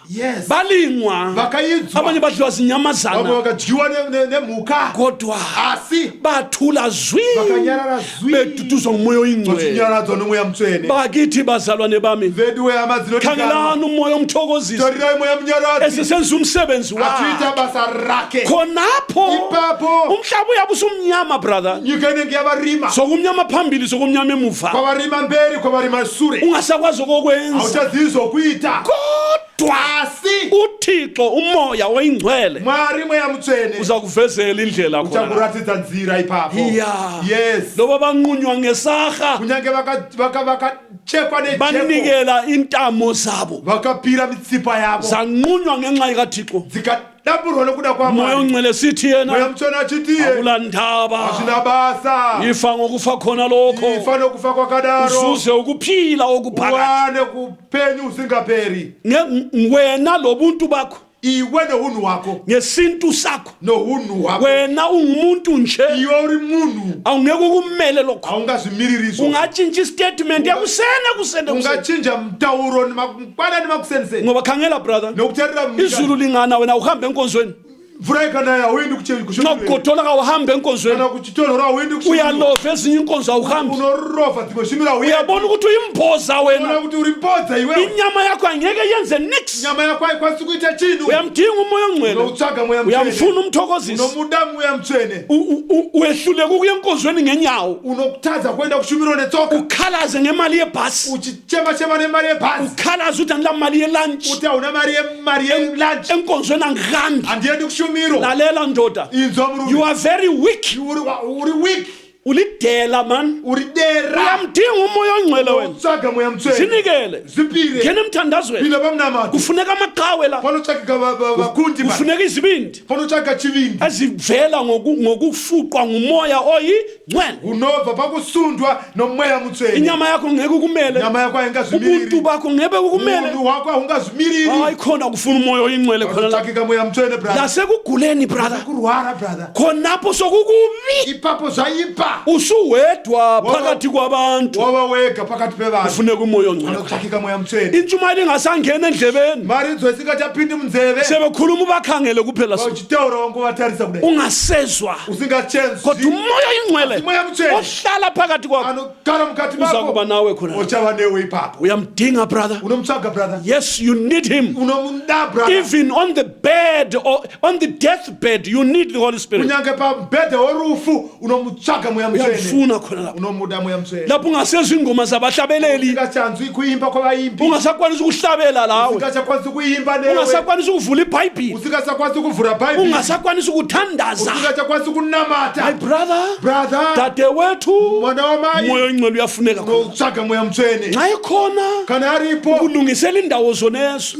Yes. balingwa, Vakaidzwa. abanye badliwa Vamwe zinyamazana, vakadyiwa nemhuka. kodwa Asi bathula zwi, vakanyarara zwi. beduduzwa ngumoya oyingcwele. Vachinyaradzwa nomweya mtsvene. Bakithi bazalwane bami, Vedu wehama dzinodikanwa. khangelani umoya omthokozisi Tarirai mweya munyaradzi. esesenza umsebenzi Achiita wakhe. basa rake. Khonapho Ipapo umhlaba uyabe usumnyama brother, nyika inenge yavarima. sokumnyama phambili sokumnyama emuva, Kwavarima mberi kwavarima sure. ungasakwazi okokwenza. Hauchazivi zvokuita. Kodwa Asi uThixo umoya oyingcwele Mwari mweya mutsvene uza kuvezela indlela khona. uchakuratidza nzira ipapo. Yeah. Yes. Loba banqunywa ngesaha, Kunyange vakachekwa nejeko. banikela intamo zabo, Vakapira mitsipa yavo. zanqunywa ngenxa kaThixo. Zikadamburwa nokuda Umoya kwaMwari. ongcwele sithi Mweya yena mutsvene achitiye. akulandaba, Hazvina basa. ifa ngokufa khona lokho, Ifa nokufa kwakadaro. uzuze ukuphila okuphakathi. Uwane kupenyu usingaperi. Wena lobuntu bakho, Iwe nohunhu hwako. ngesintu sakho, Nohunhu hwako. wena ungumuntu nje, Iwe uri munhu. awungeke ukumele lokho. Haungazvimiririzwa. Ungatshintsha istatement yakusene Ungachinja mtauro mangwana nemakuseniseni. ngoba khangela brother, Nokutarira izulu lingana wena uhambe enkonzweni, mvura ikanaya hauendi kushumira. nokugodola uhambe enkonzweni, Kana kuchitonhora hauendi kushumira. uyalova ezinye inkonzo awuhambi. Unorova dzimwe shumira hauendi. Uyabona ukuthi uyimphoza Unaona wena, kuti uri mbodza iwewe. inyama yakho angeke yenze nix. Nyama yako haikwanisi kuita chinhu. Uyamdinga umoya ongcwele, Unoutsvaga mweya mutsvene. uyamfuna umthokozisi, Unomuda mweya mutsvene. wehluleka ukuya enkonzweni ngenyawo, Unokutadza kuenda kushumiro netsoka. ukhalaze ngemali yebhasi, Uchichema nemari yebhasi. ukhalaze ukuthi andila mali yelunch, Uti hauna mari yelunch. enkonzweni angihambi. Handiendi kushumiro. Lalela ndoda, Inzwa murume. you are very weak, Uri weak. ulidela man, Uri dera. uyamdinga umoya ongcwele wena. Unotsvaga mweya mutsvene. Zinikele, Zipire. ngena emthandazweni, Phinda pamnamato. kufuneka amaqhawe la, Panotsvakika vakundi pano. kufuneka izibindi Panotsvaka chivindi. ezivela ngokufuqwa ngumoya oyingcwele. Unobva pakusundwa nomweya mutsvene. Inyama yakho ngeke ukumele, Nyama yako ubuntu haingazvimiriri. bakho ngeke ukumele. Munhu wako haungazvimiriri. Hayi khona kufuna umoya oyingcwele khona la, Panotsvakika mweya mutsvene brother. nasekuguleni brother, Kurwara brother. khonapho sokukubi, Ipapo zvaipa. usuwedwa phakathi kwabantu, Wava wega pakati pevanhu. kufuneka umoya ongcwele. Panotsvakika mweya mutsvene. Intshumayelo ingasangena endlebeni, Mari dzo isingachapindi munzeve. sebekhuluma ubakhangele kuphela, Uchitaura wangovatarisa kudai. ungasezwa, Usingachenzwi. kodwa umoya oyingcwele Moya mutsvene. ohlala phakathi kwakho Anogara mukati uza kuba mako. nawe khona. Uchava newe ipapo. Uyamdinga brother, Unomutsvaga brother. yes you need him. Unomuda brother. Even on the bed or on the deathbed, you need the Holy Spirit. Kunyange pamubhedha worufu unomutsvaga mweya mutsvene. Uyamfuna khona lapho. Unomuda mweya mutsvene. Lapho ungasezwa ingoma zabahlabeleli, Usingachanzwi kuimba kwavaimbi. ungasakwanisa ukuhlabela lawe, Usingachakwanisi kuimba newe. ungasakwanisa ukuvula iBhayibheli, Usingachakwanisi kuvhura bhaibheri. ungasakwanisa ukuthandaza. Usingachakwanisi My kunamata. brother, Brother. dadewethu, Mwana wamai. umoya oyingcwele uyafuneka khona. Unotsvaga mweya mutsvene. Nxa ekhona Kana aripo. kulungisela indawo zonezo.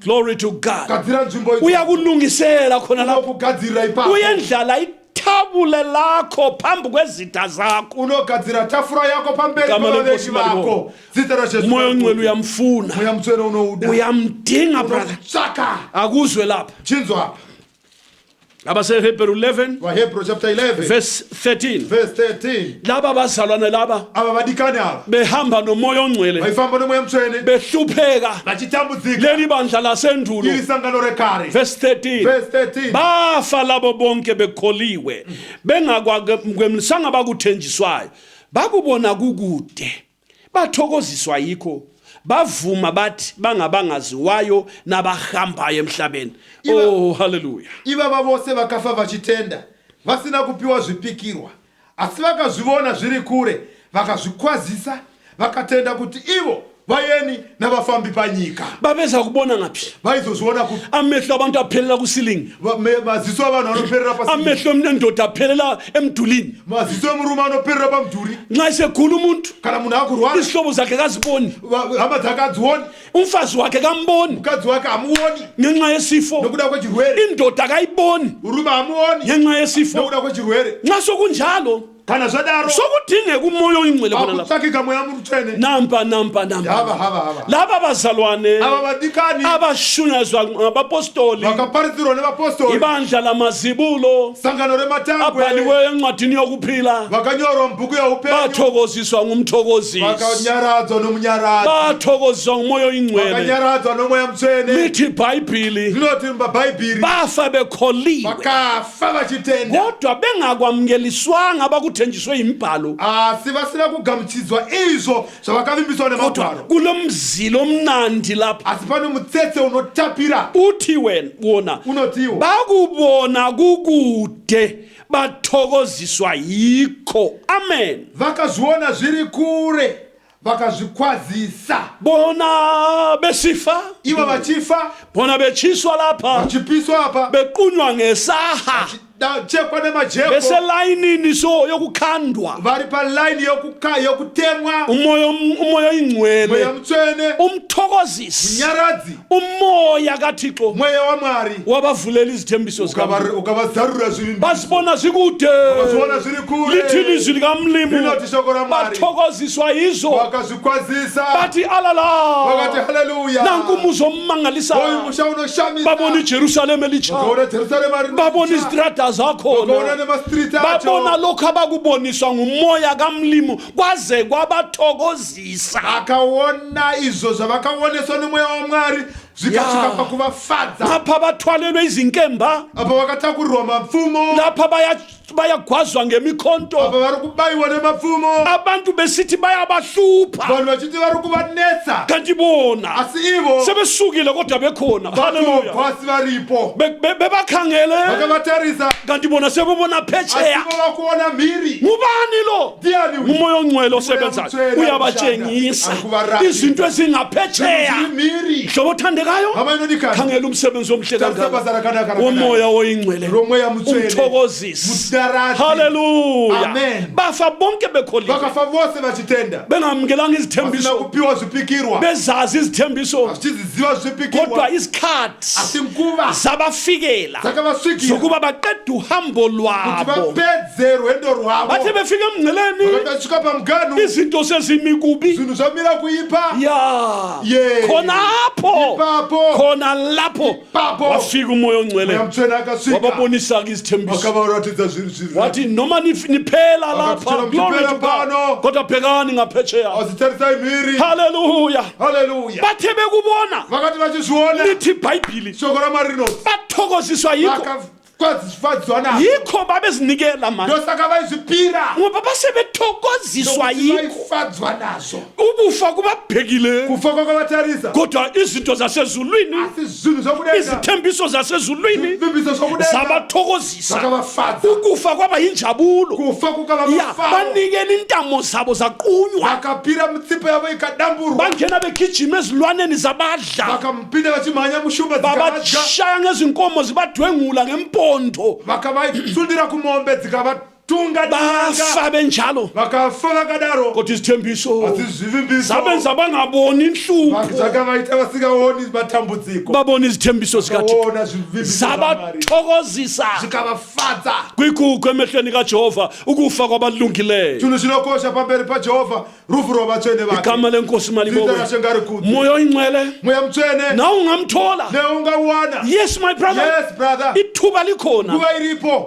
Glory to God. Gadzira nzvimbo idzi. Uyakulungisela khona lapho, Unokugadzirira ipapo. uyendlala ithabule lakho phambi kwezitha zakho. Unogadzira tafura yako pamberi Gama pavavengi lenkosi vako. malibonke. Zita raJesu. Umoya ongcwele uyamfuna, Mweya mutsvene unouda. uyamdinga brother. Unomutsvaka. Akuzwe lapha Chinzwa apa. abaseHebrew 11 VaHebrew chapter 11 verse 13, verse 13. laba bazalwane laba Ava vadikani ava behamba nomoya ongcwele, vaifamba nomweya mutsvene behlupheka, vachitambudzika. leli bandla lasendulo. Iri sangano rekare. Verse 13, Verse 13. bafa labo bonke bekholiwe, bengakwemisanga bakuthenjiswayo, bakubona kukude, bathokoziswa yikho, bavuma bathi bangabangaziwayo nabahambayo emhlabeni. Oh hallelujah. Ivava vose vakafa vachitenda vasina kupiwa zvipikirwa, asi vakazvivona zviri kure vakazvikwazisa, vakatenda kuti ivo vayeni navafambi panyika babeza kubona ngaphi vaizozviona kuti amehlo abantu aphelela kusilingi maziso avanhu anoperera pasi amehlo endoda aphelela emdulini maziso emurume anoperera pamudhuri nxa esegula umuntu kana munhu akurwara isihlobo zakhe kaziboni hama dzake adzioni umfazi wakhe kamboni mukadzi wake hamuoni ngenxa yesifo nokuda kwechirwere indoda akayiboni murume hamuoni ngenxa yesifo nokuda kwechirwere nxa sokunjalo kana zvadaro sokudingeka umoya oyingcwele khona lapha akutsvakika mweya murutsvene nampa hava laba bazalwane ava vadikani abashunyazwa ngabapostoli vakaparitsirwa nevapostoli ibandla lamazibulo sangano rematangwe abhaliweyo encwadini yokuphila vakanyorwa mubhuku yeupenyu bathokoziswa ngumthokozisi vakanyaradzwa nomunyaradzi bathokoziswa ngumoya oyingcwele vakanyaradzwa nomweya mutsvene lithi ibhayibhili rinoti mubhabhaibhiri bafa bekholiwe vakafa vachitenda kodwa bengakwamukeliswanga abakuthenjiswe yimbhalo asi vasina kugamuchidzwa izvo zvavakavimbiswa kodwa nemagwaro kulo mzilo omnandi lapha asi pane mutsetse unotapira uthi wona unotiwo bakubona kukude bathokoziswa yikho amen vakazviona zviri kure vakazvikwazisa bona besifa ivo vachifa bona bechiswa lapha vachipiswa apa bequnywa ngesaha chekwa nemajeko beselayinini so yokukhandwa vari palaini yokutemwa umoya mweya oyingcwele mutsvene umthokozisi munyaradzi umoya kaThixo mweya wamwari wabavulela izithembiso zikaMlimo ukavazarura zvivimbiso basibona zikude vaziona zviri lithi kure ilizwi likaMlimo rinoti shoko ramwari bathokoziswa yizo vakazvikwazisa bathi alala vakati haleluya nanku umuzo oyu omangalisayo musha unoshamisa babona iJerusalem elitsha vakaona jerusalema babona izitrata zakhona vakaona nemastriti babona acho lokhu abakuboniswa ngumoya kaMlimo kwaze kwabathokozisa akaona izvo zvavakaoneswa nemweya wamwari zvikasvika Ya. pakuvafadza lapha bathwalelwe izinkemba apa vakatakurirwa mapfumo lapha bayagwazwa ngemikhonto apa vari kubayiwa nemapfumo abantu besithi bayabahlupha vanhu vachiti vari kuvanetsa kanti bona asi ivo sebesukile kodwa bekhona haleluya vatobvasi varipo bebakhangele vakavatarisa kanti bona sebebona phetsheya asivo vakuona mhiri ngubani lo ndiani uyu? umoya ongcwele osebenzayo Umoya uyabatshengisa Akubaraphi. izinto ezingaphetsheya Ziri mhiri hlobo othandekayo hama inodikani khangela umsebenzi omhle kangaka tarisabasa rakanaka umoya oyingcwele romoya mutsvene umthokozisi mudaradzi haleluya Amen. bafa bonke bekholiwe vakafa vose vachitenda bengamukelanga vasina izithembiso kupiwa zvipikirwa bezazi izithembiso vachiziziva kodwa zvipikirwa isikhathi asi nguva zabafikela dzakavasvikira zokuba baqeda uhambo kuti lwabo vapedze rwendo bathe rwavo befika emngceleni vakasvika pamuganu izinto sezimi kubi zvinhu zvamira kuipa ya Ye. khonapho ipapo khona lapho Ipapo. wafika umoya ongcwele mweya mutsvene akasvika wababonisa-ke izithembiso vakavaratidza zviri wathi noma niphela lapha Wakatshela glory mniphela to God pano. kodwa bhekani ngaphetsheya azitarisai mhiri haleluya haleluya bathe bekubona vakati vachizviona lithi ibhayibhili shoko ramwari rinoti bathokoziswa yikho vakafadzwa nazvo yikho babezinikela manje ndosaka vaizvipira ngoba basebethokoziswa nokuti yikho vaifadzwa nazvo ubufa kubabhekile kufa kwakavatarisa kodwa izinto zasezulwini asi zvinhu zvokudenga izithembiso zasezulwini zvivimbiso zvokudenga zabathokozisa zvakavafadza ukufa kwaba yinjabulo kufa ya kukavamafaro banikela intamo zabo zaqunywa vakapira mitsipa yavo ikadamburwa bangena begijima ezilwaneni zabadla vakamupinda vachimhanya mushumba dzikavadya babashaya ngezinkomo zibadwengula ngempondo vakavaisundira kumombe dzikavatunga bafa benjalo vakafa vakadaro kodwa izithembiso asi zvivimbiso zabenza bangaboni inhlupho zvakavaita vasingaoni matambudziko babona izithembiso zikaThixo vakaona zvivimbiso zvaMwari. zabathokozisa zvikavafadza kwigugu emehlweni kaJehova ukufa kwabalungileyo chinhu chinokosha pamberi pajehovha rufu rwavatsvene vake igama lenkosi dzita malibongwe rashe ngarikudze moya oyingcwele mweya mutsvene nawe ungamthola neungauwana yes my brother yes brother ithuba likhona nguva iripo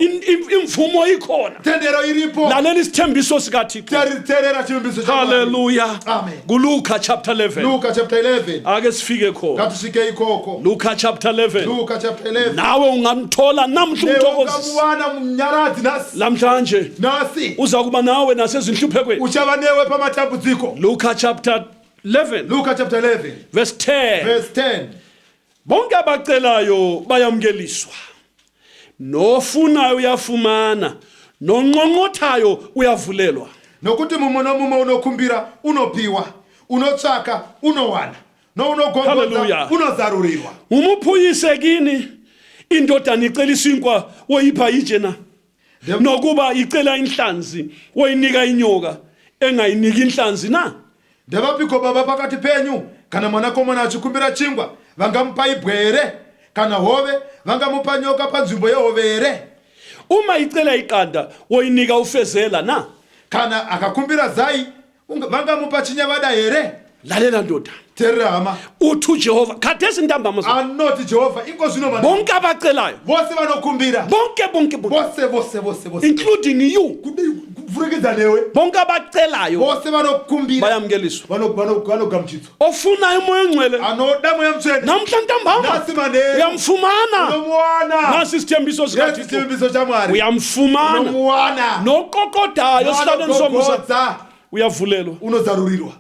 imvumo ikhona tendero iripo lalela isithembiso sikaThixo terera chivimbiso chaMwari. haleluya Amen. kuLuka chapter 11 luka chapter 11 ake sifike khona ngatusvike ikoko Luka chapter 11 luka chapter 11 nawe ungamthola namhla umthokozisi neungamuwana munyaradzi nasi lamhlanje nasi uza kuba nawe nasezinhluphekweni uchava newe pamatambudziko Luka chapter 11 luka chapter 11 verse 10 verse 10 bonke abacelayo bayamkeliswa nofunayo uyafumana nonqonqothayo uyavulelwa nokuti mumwe nomume unokhumbira unopiwa unotsvaka unowana nounogogodza Hallelujah. unozarurirwa. Umuphuyise kini indodana icela isinkwa woyipha ije na. Nokuba icela inhlanzi woyinika inyoka engayiniki inhlanzi na. Ndevapiko baba pakati penyu kana mwanakomana achikumbira chingwa vangamupa ibwere, kana hove vangamupa nyoka panzvimbo yehove here? Uma icela iqanda woyinika ufezela na. Kana akakumbira zai vangamupa chinyavada here? Lalela ndoda. Terama Uthu Jehova khathesi ntambama anoti Jehova inkozino manje bonke abacelayo vose vanokumbira bonke vose including you kufurekeza newe bonke abacelayo vose vanokumbira bayamngeliswa vanogamuchitswa ofunayo umoya ongcwele anoda moya mutsvene namhla ntambama nasi manheru uyamfumana unomuwana nasi isithembiso sikaThixo chivimbiso chamwari uyamfumana unomuwana noqoqodayo esihlalweni somusa nogogodza uyavulelwa unozarurirwa.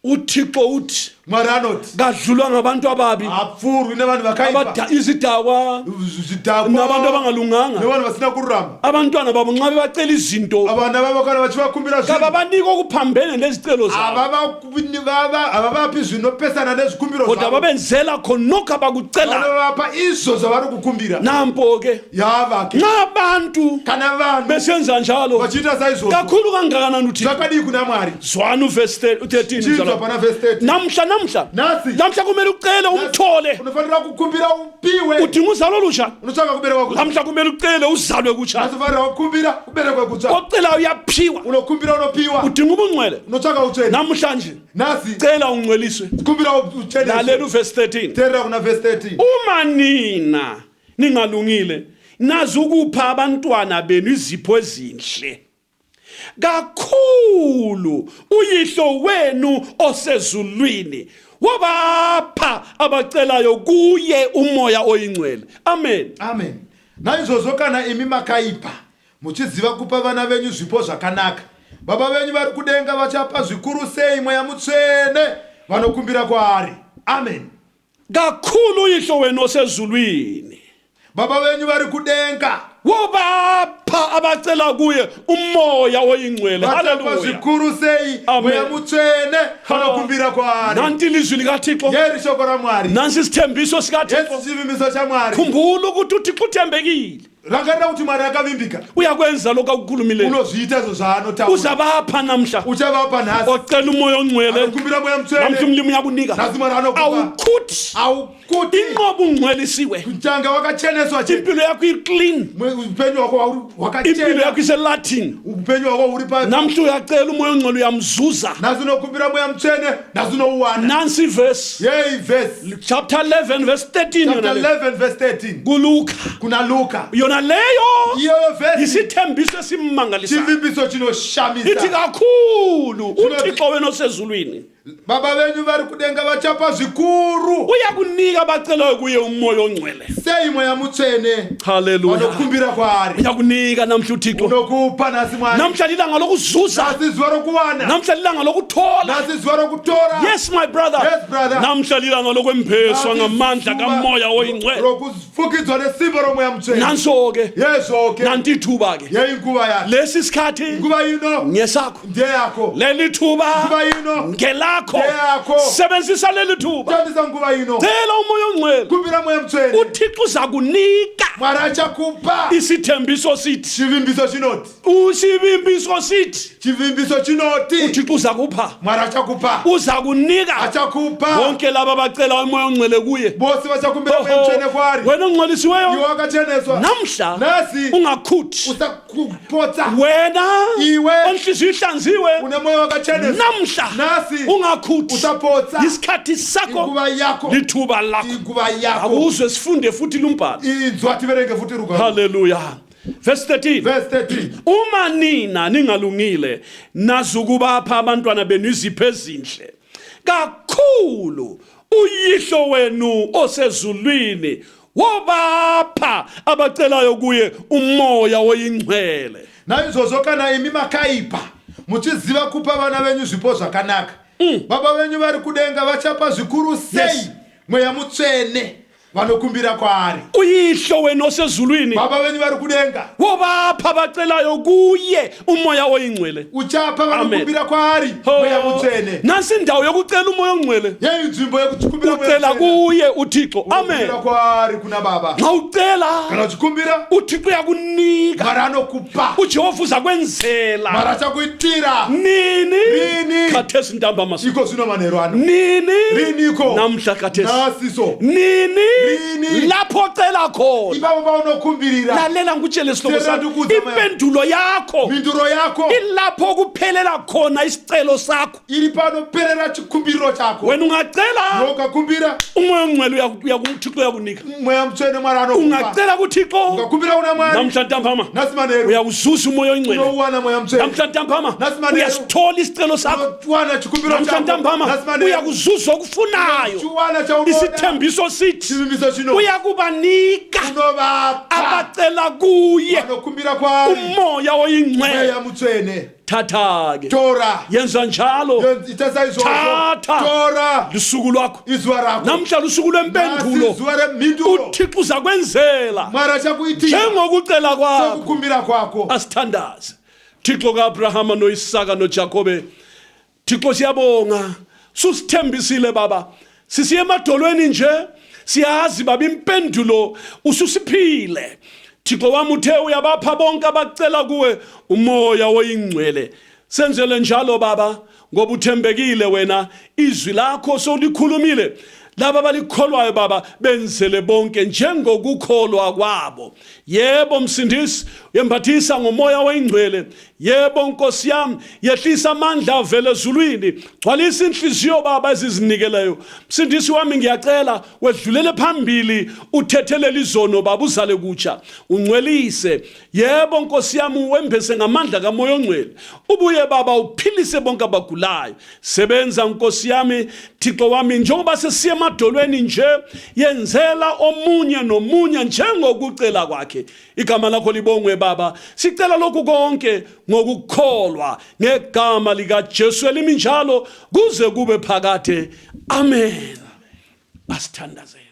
uThixo uthi Mwari anoti kadlulwa ngabantu ababi apfurwi nevanhu vakaipa izidakwa zvidhakwa nabantu abangalunganga nevanhu vasina kururama. abantwana babo nxa bebacela izinto Avana vavo kana vachivakumbira zvinhu kababanike okuphambene nezicelo zabo havavapi zvinopesana nezvikumbiro kodwa zvavo, babenzela khonokho abakucelayo vanovapa izvo zvavari kukumbira. nampo ke Yava ke nxa abantu kana vanhu besenza njalo vachiita saizvozvo kakhulu kangakanani uthi zvakadii kuna Mwari? zwani uvesi 13 Chinzwa mzala. pana verse 30. namhla kumele ucele umthole Unofanira kukumbira upiwe, udinga uzalo olusha unotsvaka kuberekwa kutsva. namhla kumele ucele uzalwe kutsha Nhasi unofanira kukumbira uberekwe kutsva. ocelayo uyaphiwa Unokumbira unopiwa, udinga ubungcwele unotsvaka utsvene. namhlanje Nhasi cela ungcweliswe kumbira utsvene. lalela uvesi 13 Terera kuna verse 13. uma nina ningalungile nazi ukupha abantwana benu izipho ezinhle kakhulu uyihlo wenu osezulwini wabapha abacelayo kuye umoya oyingcwele. Amen. Amen. Naizvozvo kana imi makaipa muchiziva kupa vana venyu zvipo zvakanaka, baba venyu vari kudenga vachapa zvikuru sei mweya mutsvene vanokumbira kwaari. Amen. Kakhulu uyihlo wenu osezulwini Baba venyu vari kudenga wabapha abacela kuye umoya oyingcwele. vachapa Hallelujah. zvikuru sei Amen. mweya mutsvene vanokumbira kwaari. Nanti ilizwi likaThixo, Yeri shoko raMwari, nansi isithembiso sikaThixo. yesi chivimbiso chamwari. Khumbula ukuthi uThixo uthembekile, Rangarira kuti Mwari akavimbika, uyakwenza lokho akukhulumileyo. unozviita izvo zvaanotaura. Uzabapha namhla Uchavapa nhasi ocela umoya ongcwele, anokumbira mweya namhla mutsvene. umlimi uyakunika. Nhasi Mwari anokupa. Awukhuthi Aukuti inqobo ungcwelisiwe, uchanga wakacheneswa che, impilo yakho iclean, upenyu wako impilo wakachena, yakho iselathini. upenyu wako uri pa. Namhla uyacela umoya ongcwele uyamzuza. Nhasi unokumbira mweya mutsvene, nhasi unouwana. Nansi verse Yei verse chapter 11 verse 13 chapter yona le 11 verse 13 kuLuka, kuna Luka. yona leyo Iyoyo verse isithembiso esimmangalisayo. chivimbiso Ithi chinoshamisa. kakhulu uThixo wenu osezulwini Baba venyu vari kudenga vachapa zvikuru uyakunika abacelayo kuye umoya ongcwele. sei mweya mutsvene Hallelujah. vanokumbira kwaari. Uyakunika namhla uThixo, Unokupa nhasi Mwari, namhla lilanga lokuzuza, nhasi zuva rokuwana, namhla lilanga lokuthola. nhasi zuva rokutora, Yes my brother, Yes, brother. namhla lilanga lokwempheswa ngamandla kamoya oyingcwele. rokufukidzwa nesimba romweya mutsvene. Nanso ke Yezvo ke nanti ithuba ke yei nguva yake, lesi sikhathi nguva ino ngesakho, ndeyako, leli thuba nguva ino ngelakho, Ngeyakho. sebenzisa leli thuba, tandisa nguva ino, cela umoya ongcwele. kumbira mweya mutsvene. uThixo uza kunika Mwari achakupa. isithembiso sithi, Chivimbiso chinoti, usivimbiso sithi chivimbiso chinoti, uThixo uza kupha, Mwari achakupa, uza kunika achakupa. bonke laba abacela umoya ongcwele kuye. Bose vachakumbira mweya mutsvene kwaari. Wena ongcwelisiweyo Iwe wakacheneswa, namhla nasi ungakhuthi, usakupotsa. wena Iwe onhliziyo ihlanziwe une moya wakacheneswa, namhla nasi ungakhuthi, usapotsa. isikhathi sakho Nguva yako, lithuba lakho. nguva yako. Awuzwe sifunde futhi lumbhalo. Inzwa tiverenge futhi rugwaro. Hallelujah. Verse 13. Verse 13. Uma nina ningalungile nazukubapha abantwana benu izipho ezinhle kakhulu uyihlo wenu osezulwini wabapha abacelayo kuye umoya oyingcwele. Naizvozvo kana imi makaipa muchiziva kupa vana venyu zvipo zvakanaka, baba venyu vari kudenga vachapa zvikuru sei Yes. mweya mutsvene vanokumbira kwaari. uyihlo wena osezulwini Baba venyu vari kudenga, wobapha abacelayo kuye umoya oyingcwele. uchapa vanokumbira kwaari Ho. mweya mutsvene. Nansi indawo yokucela umoya ongcwele, Yeyi nzvimbo yekuchikumbira mweya ucela mutsvene. kuye uthixo. Amen. Kumbira kwaari kuna Baba. Nxa ucela Kana uchikumbira, uthixo uyakunika, Mwari anokupa, uJehova uzakwenzela. Mwari achakuitira. Nini? Rini? Khathesi ntambama. Iko zvino manheru ano. Nini? Riniko? Namhla khathesi. Nasiso. Nini? Rini? Lapho cela khona. Ipavo paunokumbirira, Lalela ngikutshele isihloko Tshela sakho. ndikuze maya. Impendulo yakho minduro yako ilapho kuphelela khona isicelo sakho. iri panoperera chikumbiriro chako. Wena ungacela Ukakumbira, umoya ongcwele uthixo uyakunika. mweya mutsvene Mwari anokupa. Ungacela kuthixo Ukakumbira kuna Mwari, namhla ntambama nasi manheru uyawuzuza umoya ongcwele. unouwana mweya mutsvene. Namhla ntambama Nasi manheru. uyasithola isicelo sakho. Unowana chikumbiro Namhla chako. ntambama Nasi manheru. uyakuzuza okufunayo. Uchiwana chaunoda. Isithembiso sithi Chivimbiso chino. uyakubanika Unovapa. abacela kuye Vanokumbira kwaari umoya oyingcwele. mweya mutsvene. Thatha ke Tora. yenza njalo. Ita saizvozvo. Thatha Tora. lusuku lwakho Izuva rako. namhla lusuku Nasi lwempendulo. zuva remhinduro. uthixo uzakwenzela Mwari achakuitira njengokucela kwakho. sekukumbira kwako. Asithandaze Thixo kaAbrahama noIsaka noJakobe. Thixo siyabonga susithembisile baba, sisiye emadolweni nje siyazi baba impendulo ususiphile. Thixo wami uthe uyabapha bonke abacela kuwe umoya oyingcwele. Senzele njalo baba ngoba uthembekile wena, izwi lakho solikhulumile. Laba balikholwayo baba benzele bonke njengokukholwa kwabo. Yebo msindisi, uyembathisa ngomoya oyingcwele. Yebo Nkosi yami, yehlisa amandla avela ezulwini. Gcwalisa inhliziyo baba ezizinikeleyo. Msindisi wami ngiyacela wedlulele phambili, uthethelele izono baba, uzale kutsha, ungcwelise. Yebo Nkosi yami, wembese ngamandla kamoya ongcwele. Ubuye baba uphilise bonke abagulayo. Sebenza Nkosi yami, Thixo wami, njengoba sesiye emadolweni nje, yenzela omunye nomunye njengokucela kwakhe. Igama lakho libongwe baba. Sicela lokhu konke ngokukholwa ngegama likaJesu eliminjalo kuze kube phakade. Amen. Asithandazeni.